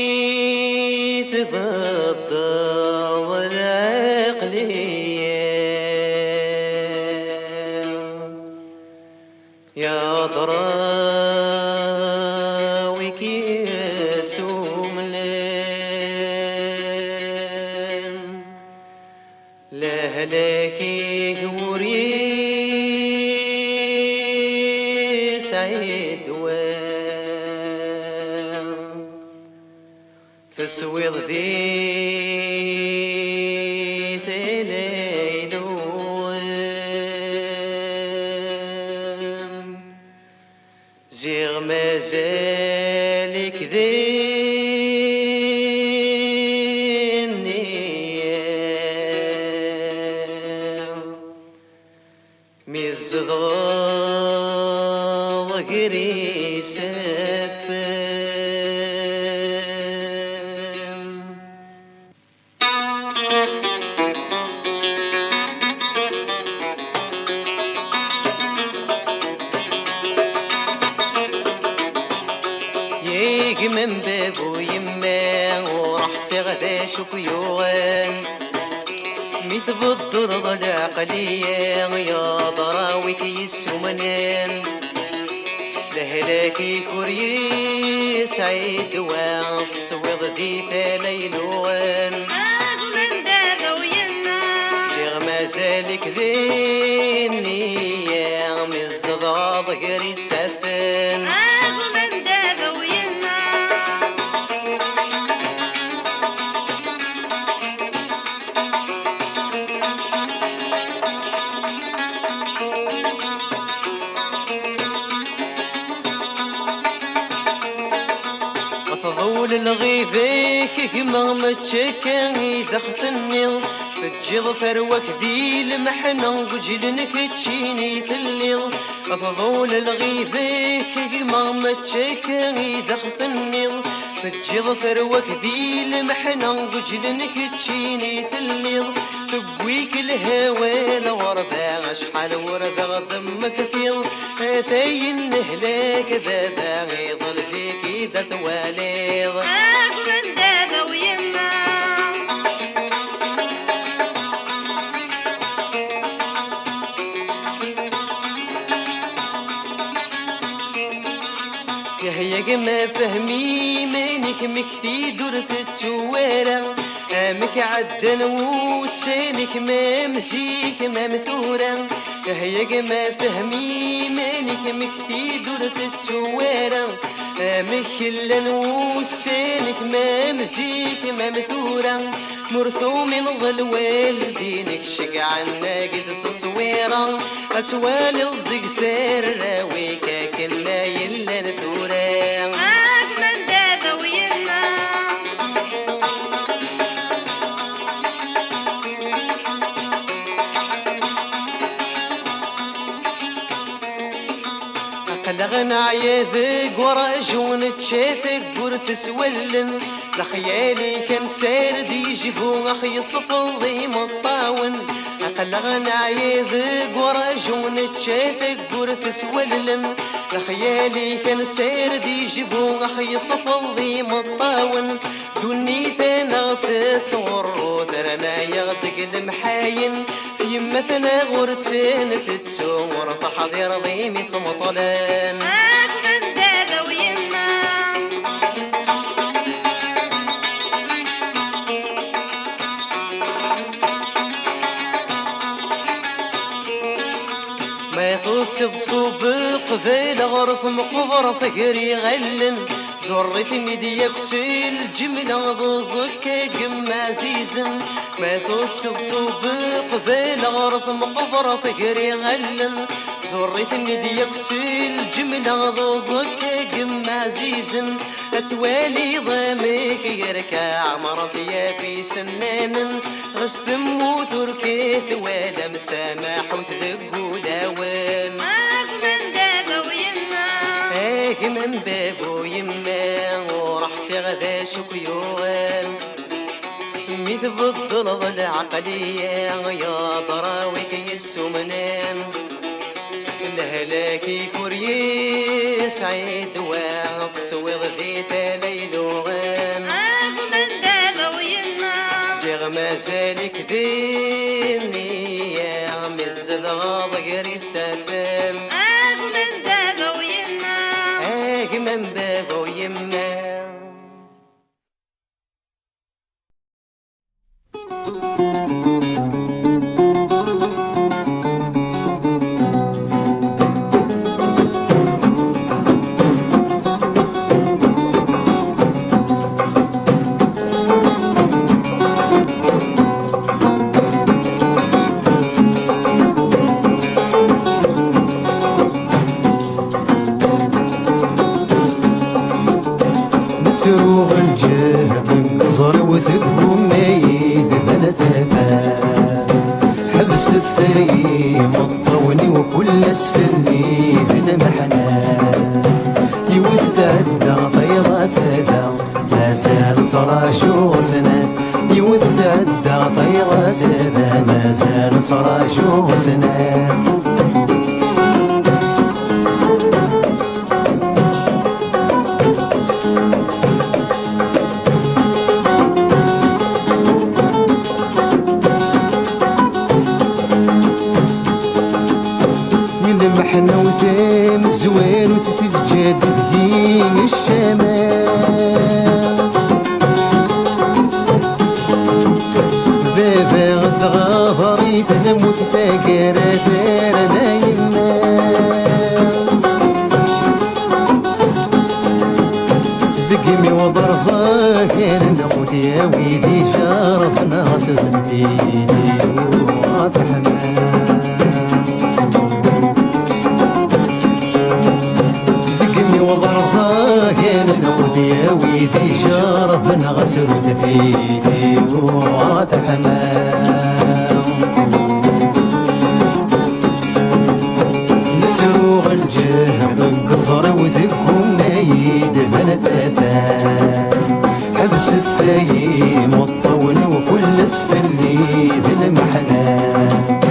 ميت بالضوء العقلية يا طراوي كيس وملان لهلاكي وري سعيد وان فسويض ذي ثليلون زيغ مازالك ميزضغ قري سفن ييق من بابو يما وراح سغدا شكيوان ميت بالضرب العقلية يا ضراوي كيس ومنان لهلاكي كوري سعيد وتصويض ذي ثليلوان من دابا وينا جيغ مازالك ذيني من الزضاض قري سفن من دابا وينا أفضول الغيفيك كما متشكا دخت النيل تجيض فروك ذي المحنة وجلنك تشيني تليل أفضول الغيفيك كما متشكا دخت النيل تجيض فروك ذي المحنة وجلنك تشيني تليل تبويك الهوى لوربا شحال وربا ضمك فيل هاتين نهلاك ذا غيظل فيك إذا تواليض من دابا وينا يهيق ما فهمي مانك مكتي درت تسوارا امك عدن وسانك ما مزيك ما مثورا يهيق ما فهمي مانك مكتي درت تسوارا امك لن وسانك ما مزيك ما مثورا مرثوم من ظل والدينك شقع ناقد تصويرا اتوالي الزق سير راويك كنا يلا نثورا من دابا وينا قلغنا عياذك ورجون تشافك قرث سولن لخيالي كان سارد يجيبو اخي صفل ضي مطاون قلغنا عياذك ورجون تشافك قرث سولن لخيالي كان سارد يجيبو اخي صفل ضي مطاون دوني ثنا تتصور ثرنا يغدق المحاين في مثلا غرتين تتسور فحضير ضيمي صمطلان من دابا وينا ما يخص بصوب قبيل غرف مقبرة فقري غلن زرت ميديا كسيل جملة ضوزك قم عزيزن ما يخص بصوب قبيل غرف مقبرة فقري غلن زرت ميديا كسيل جملة ضوزك قم عزيزن اتوالي ضامك يركع مرضيا في سنان غستم وتركيت ولا مسامح وتذق داوان من دابا وينا من بابو يما وراح غدا شكيوان ميت يتبدل العقلية يا ضراويك يسومنان الهلاك كوري سعيد واغف سويض ذي ليلوغان من دابا ويما زيغ مازالك ذيني يا مزد غاضي سافل من دابا ويما من بابا ويما تروغ الجهد انقصر وثقهم ميد بلا ثبات حبس الثريم الطوني وكل اسفلني ذن محنات يوث عدى طيرة سدا ما زال ترى شو سنة يوث عدى طيرة سدا ما زال ترى شو سنة محنا وثام الزوار وتتجدد هين الشمال بابا غضغاضري تنموت تاكرا دار نايمة ذقمي وضرزا كان نقود يا ويدي شرف ناصر الديني واضح وبرزا كان نقود يا ويدي شرف نغسر تثيتي وعاث حمام نسروغ الجهد انقصر وذكهم نايد بنتاتا حبس الثايم والطول وكل اسفلي ذي المحنات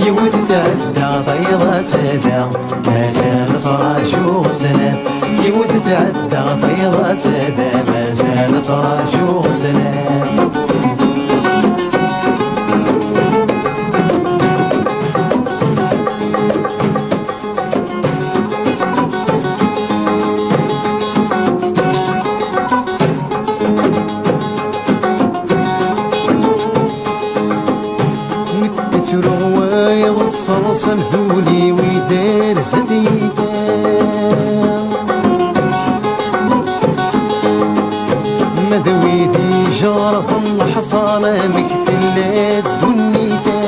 يود تعدى طيرة سدا ما زال ترى شو سنة يود تعدى طيرة سدا ما زال ترى شو سنة رواية والصلصة ذولي ويدار سديدة مذويدي جارة الحصانة مكتلات دنيتا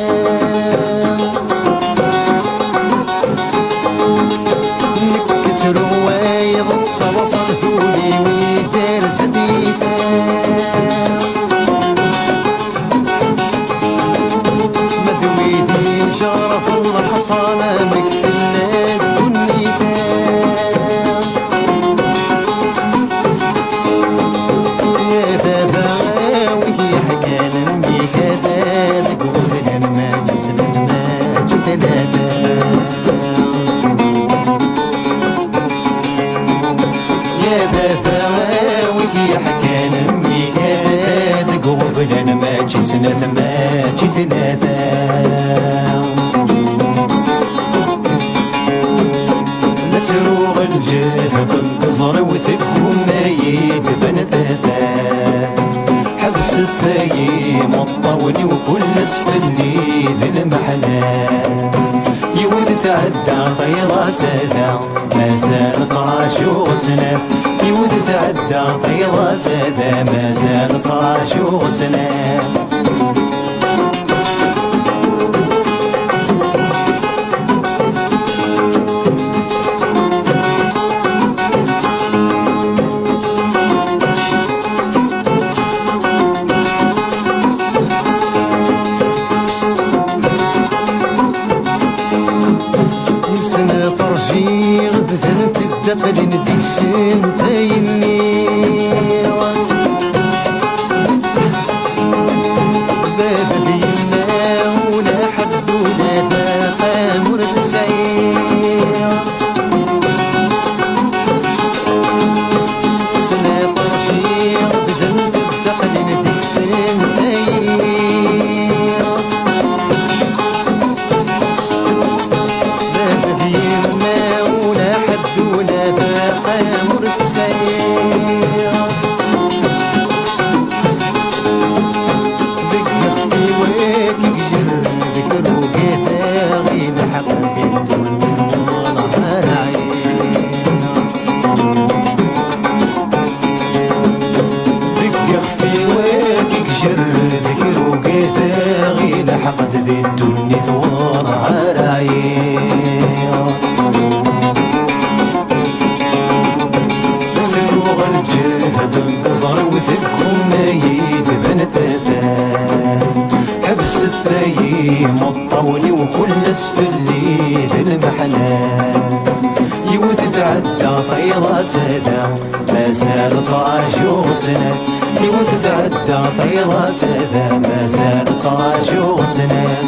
نكت رواية والصلصة ذولي ويدار سديدة شرف الحصانة مكفلات دنيتا يا بابا وهي حكانا بكذا تقول لما جسم ما جتلاتا يا بابا وهي حكانا بكذا تقول لما جسم ما جتلاتا تروغ الجهد انقصر وثقهم نايد بنتاتا حبس الثايم الطوني وكل اسفلي ذي المحنات يود تعدى طيرة سدا ما زال ترى شو سنة يود تعدى طيرة سدا ما زال ترى شو سنة بذنت الدقل نديك سنتين مطولي وكل اسفلي ذي المحنان يوث تعدى طيرات ذا ما زالت عاشور سنة يوث تعدى طيرات ذا ما زالت عاشور سنة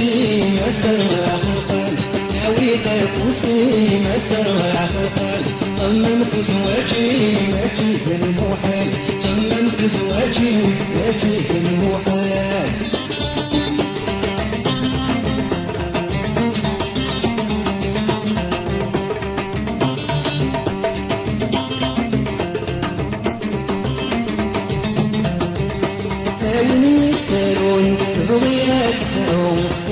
فوسي ما سرع خلقان ناويت فوسي ما سرع خلقان أما نفوس واجي ما جيه المحال أما نفوس واجي ما جيه المحال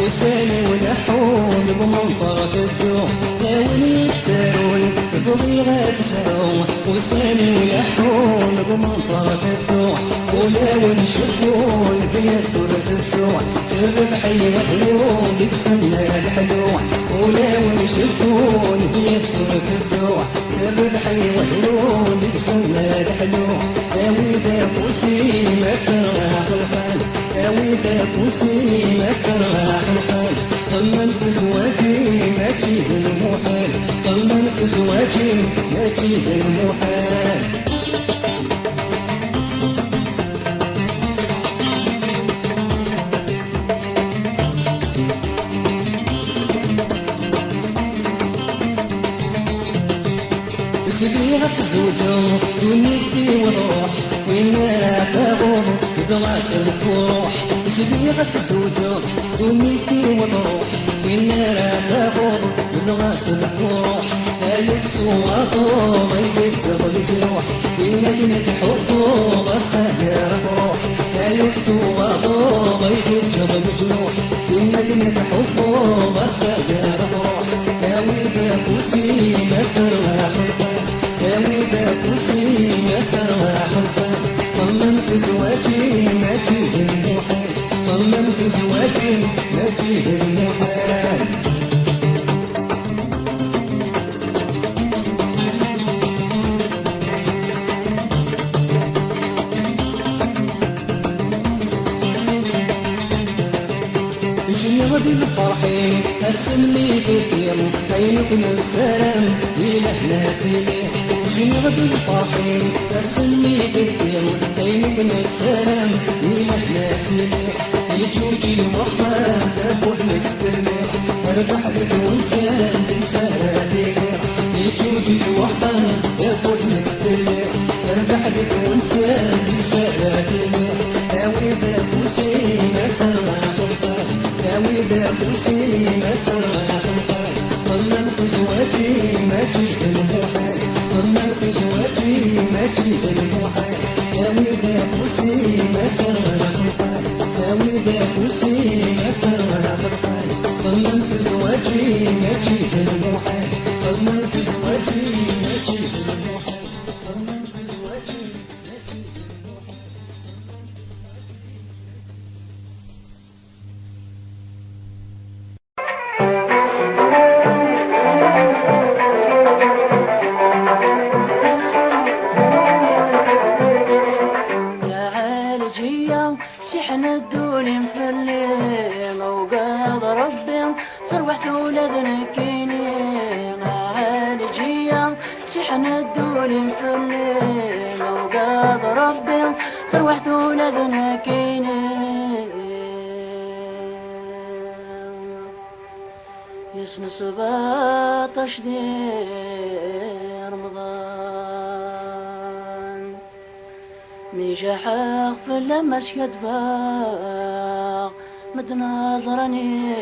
وسالي ولحون بمنطرة الدوم ناولي التارون فضيغة تسعون وسالي ولحون بمنطرة الدوم ولاون شفون بيا سورة الجوع تربحي وحلون ديك سنة الحلوع ولاون شفون بيا سورة الجوع تربحي وحلون ديك سنة الحلوع ناوي دافوسي ما سرع خلقان ناوي دافوسي ما سرع خلقان طمن في زواجي ما جيه المحال طمن في زواجي ما جيه المحال سبيغة الزوجة دنيتي وروح وين راح تغور تدرس الفروح سبيغة الزوجة دنيتي وروح وين راح تغور تدرس الفروح يلبسوا عطور يدجر الجروح إنك حبه السهر بروح يلبسوا عطور يدجر الجروح إنك حبه السهر بروح ناوي بفوسي مسرع خلقان ناوي بفوسي مسرع خلقان طمن في زواجي ما جيه المحال طمن في زواجي ما جيه المحال غدي الفرحين السلمي تدير عينكن السلام إلهنا تليح شنو غدي الفرحين السلمي تدير عينكن السلام إلهنا تليح يجوجي المخان تبوح مسترميح اربح لك وانسان تنسى بيغير يجوجي المخان تبوح مسترميح اربح لك وانسان تنسى بيغير ناوي بفوسي ما سرع خلقان ناوي بفوسي ما سرع خلقان طمن في زواجي ما جيه المحال طمن في زواجي ما جيه المحال ناوي بفوسي ما سرع خلقان ناوي بفوسي ما سرع خلقان طمن في زواجي ما جيه المحال طمن في زواجي ما جيه المحال طمن في زواجي ما جيه المحال شحن الدول في الليل وقاد ربي سروحت ولدنا كينين عالجية شحن الدول في الليل وقاد ربي سروحت ولدنا كينين يسن 17 رمضان ميجا حاق في اللمس كدفاق متناظرني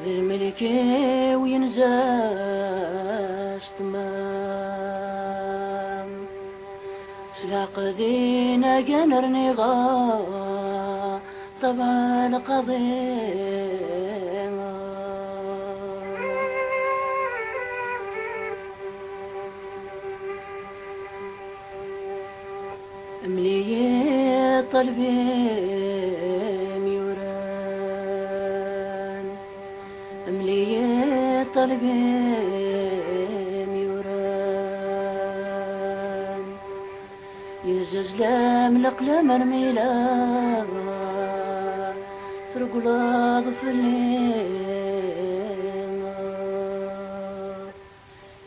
ذي الملكي وينزاز تمام سلاق دينا قنرني غا طبعا قضينا مليت طلبي ميوران مليت طلبي ميوران يزز لام القلم مرميلا فرق لاض في الليل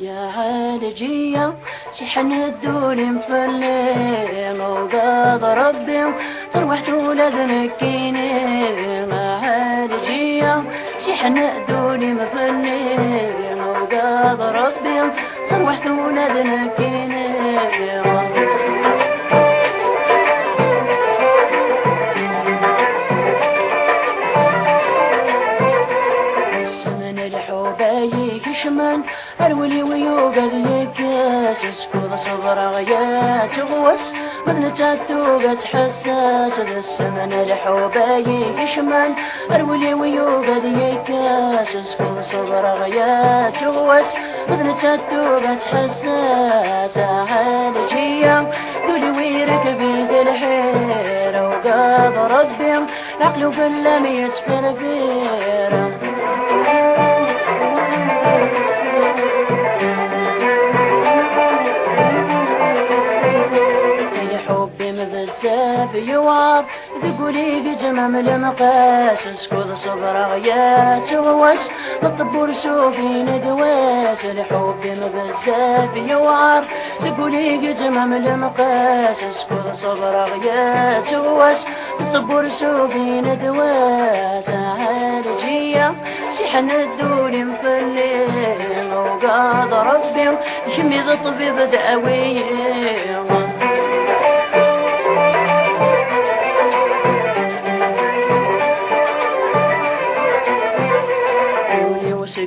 يا عالجية شحن الدولي مفلين وقاض ربي صروحت ولاد نكيني معالجية شحن الدولي مفلين وقاض ربي صروحت ولاد نكيني كشمان الولي ويوقد يكاس سكوض صبر غيات غوس مدن تاتوقت حساس ذا السمن الحوباي كشمان الولي ويوقد يكاس سكوض صبر غيات غوس مدن تاتوقت حساس عالجية دولي ويركبي ذا الحير وقاض ربي العقل وبالله يتفرفير بزاف يوعظ تقولي بجمام المقاس سكوض صبر غيات غواس الطبور سوفي ندواس الحب بزاف يوعظ تقولي بجمام المقاس سكوض صبر غيات غواس الطبور سوفي ندواس عالجية شحن الدول مفلين وقاض ربي يشمي ذا الطبيب داوي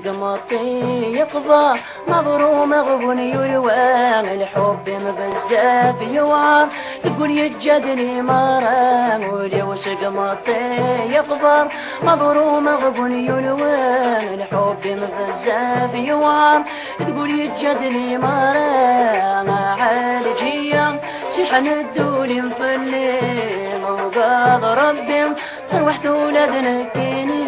قمطي يقضى مضرو مغبون يلوان الحب مبزاف يوعر تقول يجدني مرام ولي وش قمطي يقضى مضرو مغبون يلوان الحب مبزاف يوعر تقول يجدني مرام عالجية شحن الدول مفلين وقاض ربي صروحت ولادنا كيني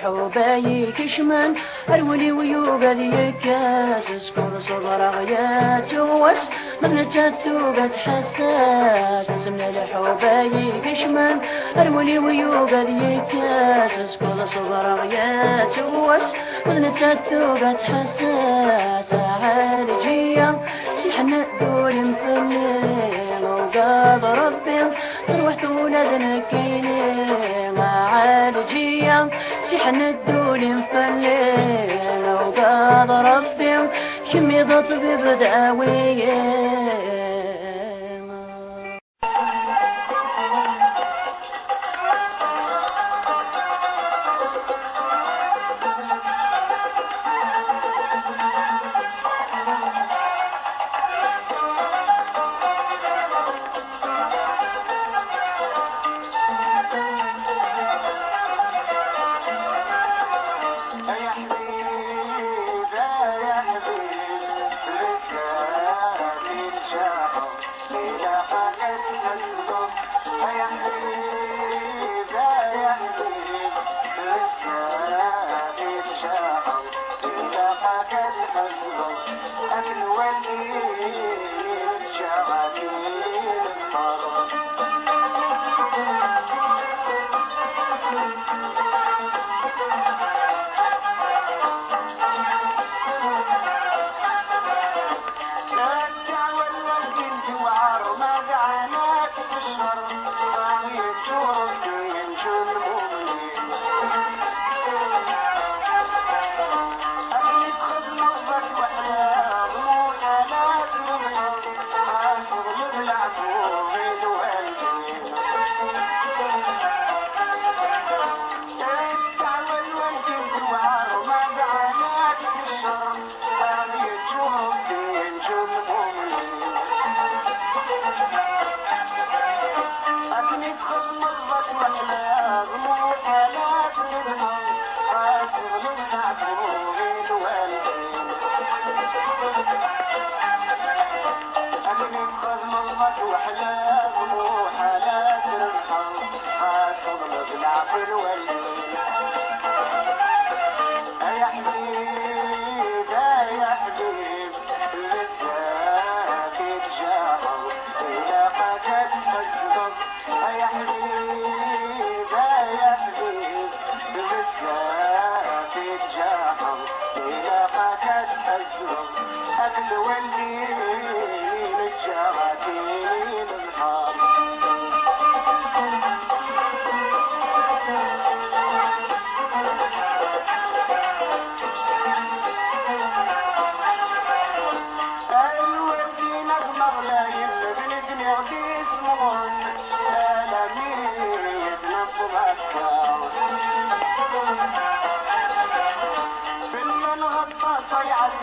الحوباي كشمان الولي ويوقد يكاس سكوض صبر غيات غواس مدن تاتوقت حساس تسمن الحوباي كشمان الولي ويوقد يكاس سكوض صبر غيات غواس مدن تاتوقت حساس عالجية شحن الدول مفلين وقاض ربي صروحت ولادنا كيني معالجية شحن الدول مفلين وقاض ربي شمي ذا طبيب داوية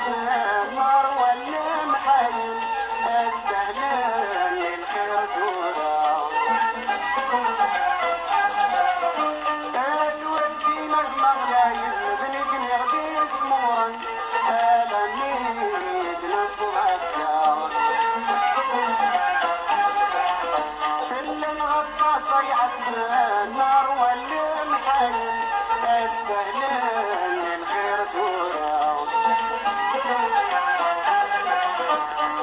النار ولا محايل استهلال للخير زورا الودي مهما غلايل بنقنع باسمورا هذا ميد نفغكا اللي نغطى صيحة النار ولا محايل استهلال للخير زورا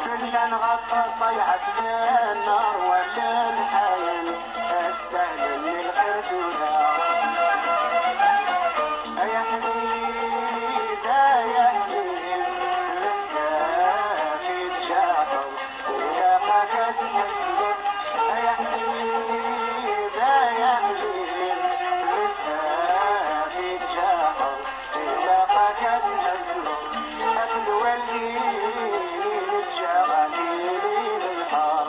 كلنا نغطى صيحة النار ولا محايل استهلال للخير زورا يا حبيب يا حبيب لسه في تشاطر ولا ما تسلك يا حبيب يا حبيب لسه في تشاطر ولا ما تسلك قبل وليني تشغليني بالحار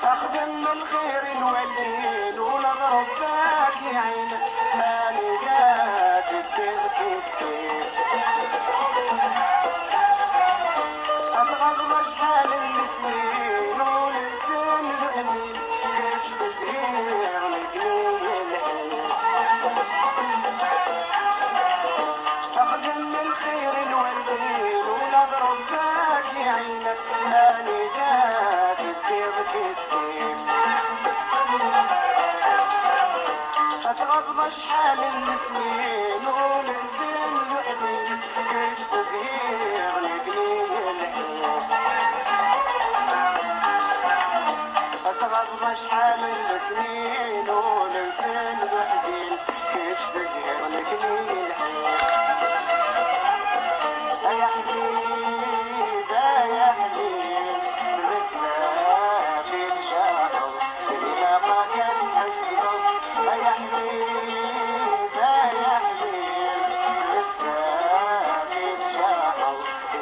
أخدم الخير نولين ونضرب باكي عينك أنا جات الدغ كيف أتغضب شحال المسكين ونلسان ذعزين كيفش تزهير لقلي الحين أخدم الخير نولين ونضرب باكي عينك أنا جات الدغ كيف أتغضب شحال المسكين ونلسان ذعزين كيفش تزهير لقلي الحين أتغضب شحال المسكين ونلسان ذعزين كيفش تزهير لقلي الحين يا حبيب يا حبيب لسه في تشاطر إلا ما كان حسبك يا حبيب يا حبيب لسه في تشاطر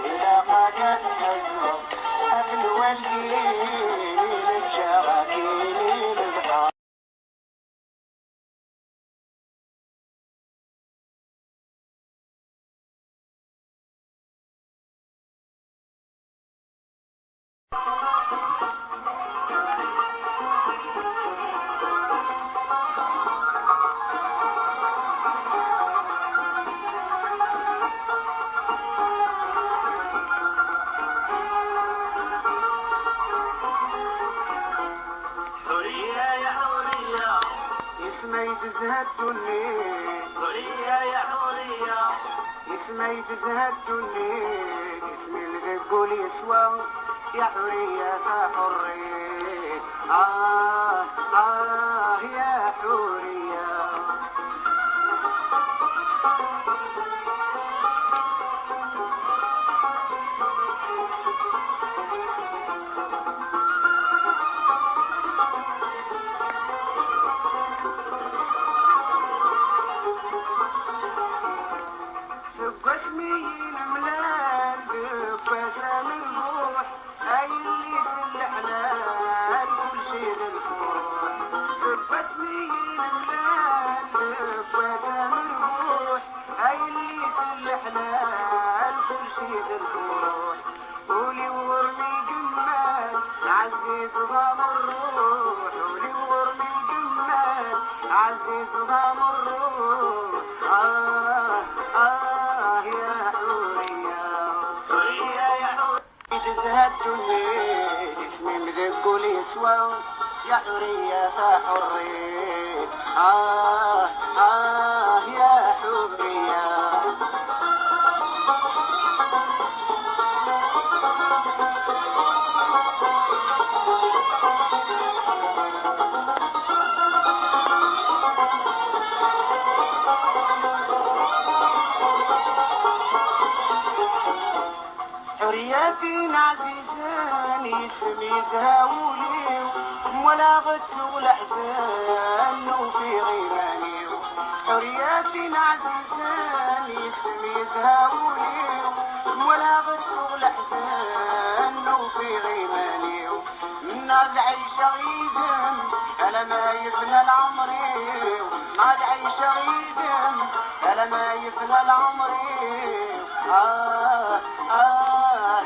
إلا ما كان حسبك أهل والدين الشراكين البحر تزهد الدنيا حورية يا حورية اسمي تزهد الدنيا اسمي اللي تقول يسوى يا حورية يا حورية يا حورية ولي ورمي جمال عزيز ضام الروح ولي ورمي جمال عزيز ضام الروح يا حورية حورية يا حورية تزهد الدنيا اسمي مذقول يسوى يا حورية يا حورية يا حورية حرياتي عزيزان اسمي زهاولي ولا غد ولا حزان وفي غيراني حرياتي عزيزان اسمي زهاولي ولا غد ولا حزان وفي غيراني الناس عيشة غيدم ألا ما يفنى العمري ما عيشة غيدم ألا ما يفنى العمري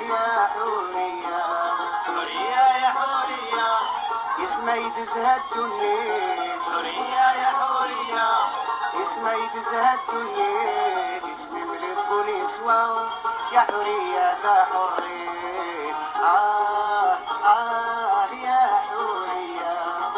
يا حورية حورية يا حورية اسمي تزهد الدنيا حورية يا حورية اسمي تزهد الدنيا اسمي ملك كل سوا يا حورية يا حورية يا حورية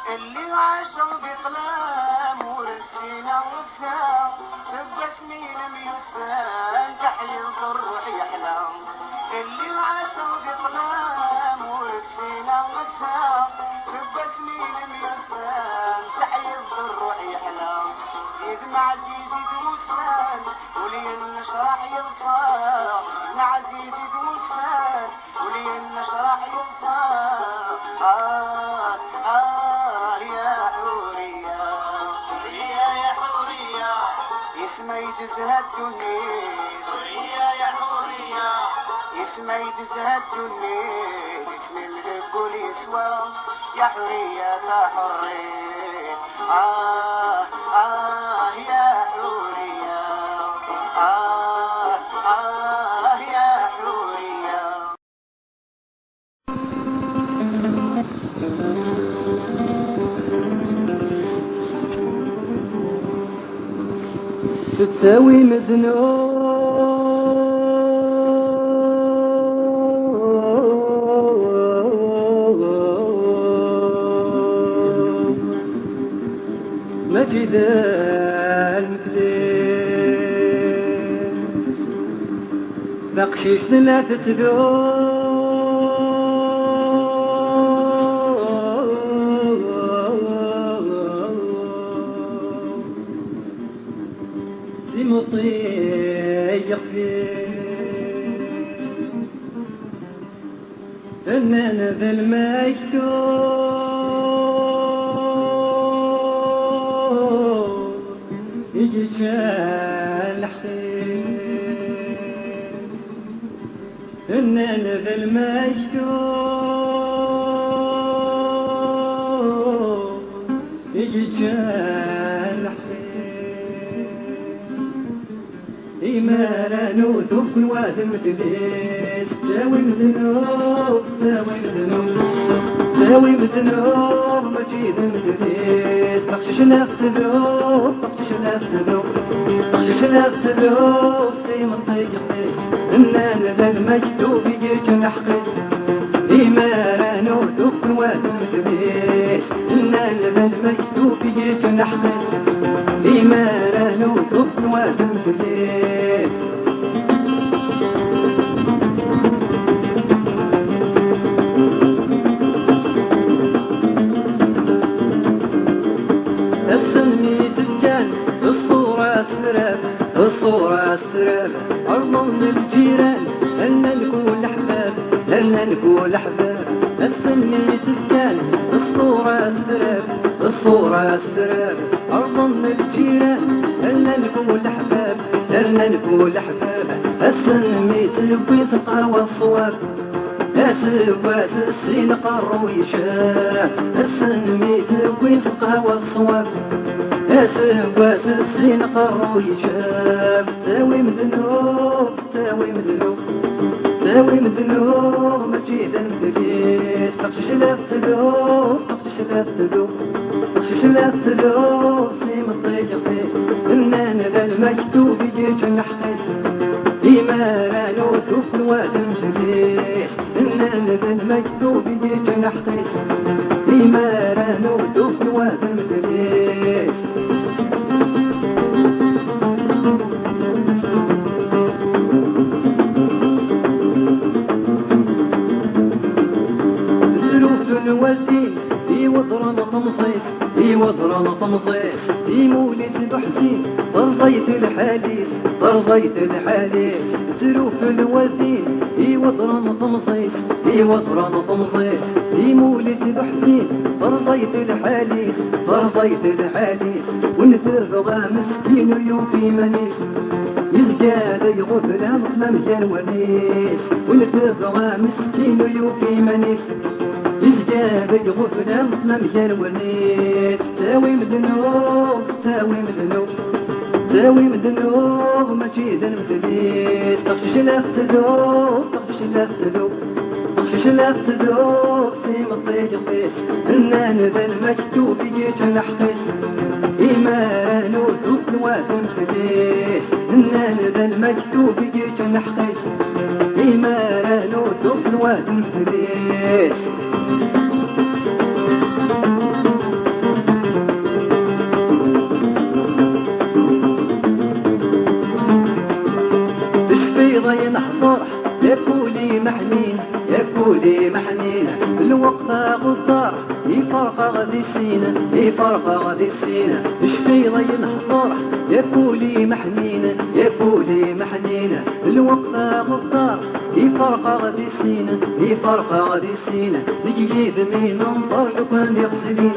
اللي عاشوا بقلام ورسينا وسام سب سنين ميسان تحيي الروح يحلام اللي عاشوا بقلام ورسينا وسام سب سنين ميسان تحيي الروح يحلام يدمع عزيزي دوسان ولي النشرح ينصار مع عزيزي دوسان ولي النشرح ينصار يا حورية حورية يا حورية اسمي تزهد الدنيا حورية يا حورية اسمي تزهد الدنيا اسمي ملك كل سوا يا حورية يا حورية يا حورية يا حورية تساوي مذنوب مجد المثلين بقشيش لا تتذوب مطيق فيه فنان ذا المكتوب يجي شال حقيس فنان ذا المكتوب يجي شال إيمانا ثقل وادم تليس ساوي مذنوب ساوي مذنوب ساوي مذنوب مجيد متليس بخشش نقتذوب بخشش نقتذوب بخشش نقتذوب سيمن طيقيس إننا ذا المكتوب يجيك نحقس إيمانا ثقل وادم تليس إننا ذا المكتوب يجيك نحقس إيمانا ثقل وادم تليس السلمي تجان الصورة السراب الصورة السراب أرض للجيران لنا نكون أحباب لنا نكون أحباب السلمي تجان الصورة السراب الصورة السراب أرض للجيران لنا نكون أحباب لنا نكون أحباب السلمي تبي تقاوى الصواب أسواس السين قروا يشاب السلمي تبي تقاوى الصواب أسواس السين قروا يشاب تاوي مذنوب تاوي مذنوب تاوي مذنوب مجيد مدليس تقشش لا تذوب تقشش لا تذوب تقشش لا تذوب سيم الطيق فيس إننا ذا المكتوب يجيك نحقس إيمانا نوثوف الوادم تليس إننا ذا المكتوب يجيك نحقس إيمانا نوثوف الوادم تليس الوالدين في وضرنا طمصيص في وضرنا طمصيص في مولد بحسين طرزيت الحديث طرزيت الحديث تسروف الوالدين يوضرن طمصيس يوضرن طمصيس يمولي سيدو حسين فرصيت الحاليس فرصيت الحاليس ونفرغ مسكين ويوفي منيس يلقى ذي غفلان ما مكان ونيس ونفرغ مسكين ويوفي منيس يلقى ذي غفلان ما مكان ونيس تساوي مدنوب تساوي مدنوب تساوي مدنوب ماشي ذا المدليس تغشش لا تذوب تغشش لا تذوب تغشش لا تذوب سيم الطيق قيس إنان ذا المكتوب يجيك الحقيس إيمان وذوب نواد المدليس إنان ذا المكتوب يجيك الحقيس إيمان وذوب نواد المدليس ضي نحضر يكولي محنين يكولي محنين الوقت غدار يفرق غدي السينة يفرق غدي السينة شفي ضي نحضر يكولي محنين يكولي محنين الوقت غدار يفرق غدي السينة يفرق غدي السينة يجي ذمين انطر لو كان يغسلين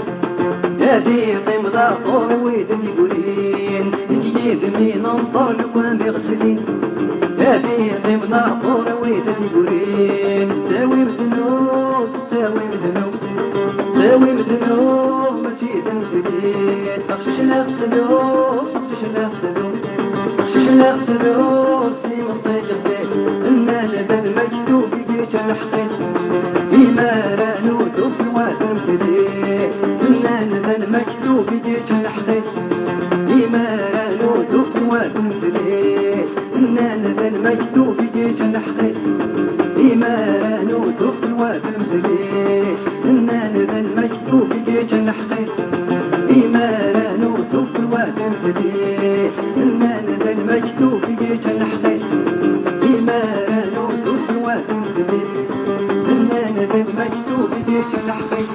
هادي قيم ذا طور ويد يقولين يجي ذمين انطر لو كان يغسلين هادي قيمنا طور ويد يقولين تساوي مدنوب تساوي مدنوب تساوي مدنوب ماشي ذنبك تغشش لا تذوب تغشش لا تذوب تغشش لا تذوب سيم الطيق البيس إنا لبن مكتوب يجيك الحقيس إيمان نوذوب الوادم تديس إنا لبن مكتوب يجيك الحقيس إيمان نوذوب الوادم تديس إنا لبن مكتوب يجيك الحقيس إيمان نوذوب الوادم تديس إنا لبن مكتوب يجيك الحقيس إيمان نوذوب الوادم تديس إنا لبن مكتوب يجيك الحقيس إيمان نوذوب الوادم تديس إنا لبن مكتوب يجيك الحقيس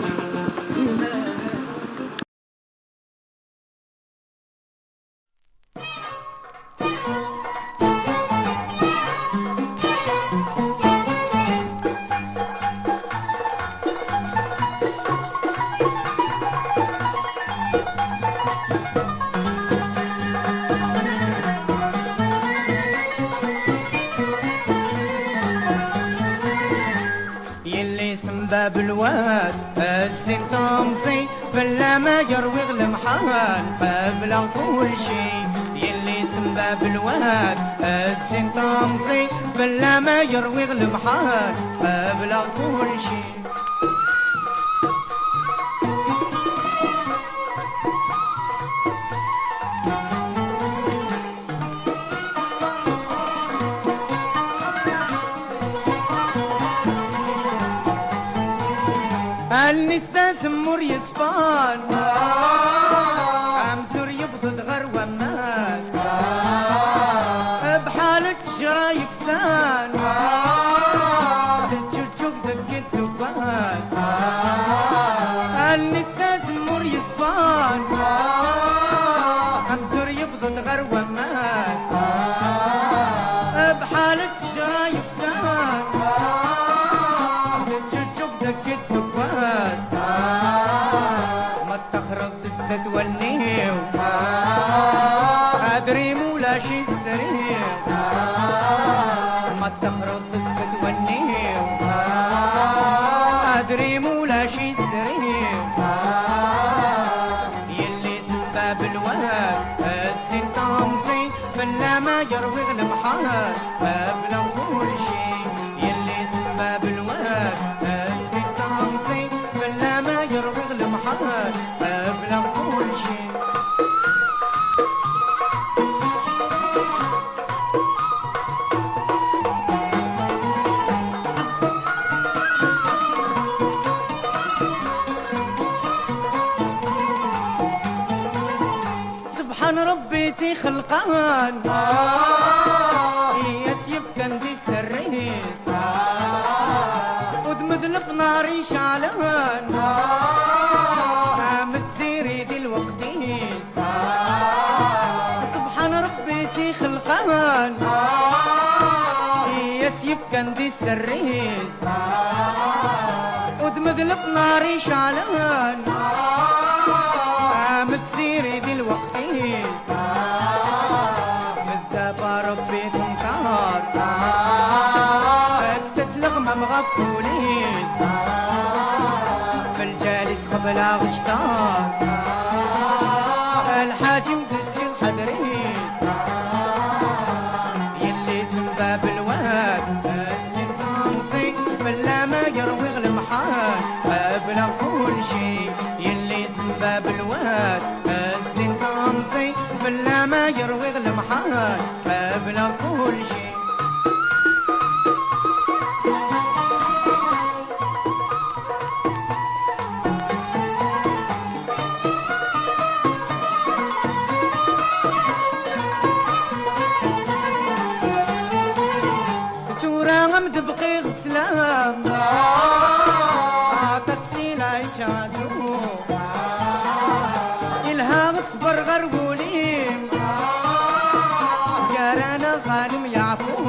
باب الواد الزين طمسي بلا ما يروي المحال قبل كل شي يلي اسم باب الواد الزين طمسي بلا ما يروي المحال قبل كل شي النساء سمور يصفان عمزور يبغض غروة الناس بحالك شرايك سان تشوف دق الدباس النساء سمور يصفان عمزور يبغض غروة الناس بحالك شرايك سان تشوف دق الدباس ما تخرج تستتولنيو ادري مولا شي السرير ما تخرج تستتولنيو ادري مولا شي السرير يلي سباب الواد السين طمسي فلا ما يروي المحال قبل كل شي يلي سباب الواد السين طمسي فلا ما يروي المحال قبل كل شي سبحان ربيتي خلقان يسيب كان دي سريس ودمذلق ناري شعلان متسيري دي الوقتيس سبحان ربيتي خلقان مسيب كان دي السريس ودمذلب ناري شعلان متسيري دي الوقتيس مزابا ربي تنكار اكسس لغمة مغفوليس في الجالس قبل غشتار الحاجم ضد الحدريس يلي اسم باب الواد السنطانسي بلا ما يروي غلمحان ابلغ كل شي يلي اسم باب الواد السنطانسي بلا ما يروي غلمحان ابلغ كل شي تبقي غسلام تكسي لا يجادو إلها صبر غرقولين جارانا غانم يعفو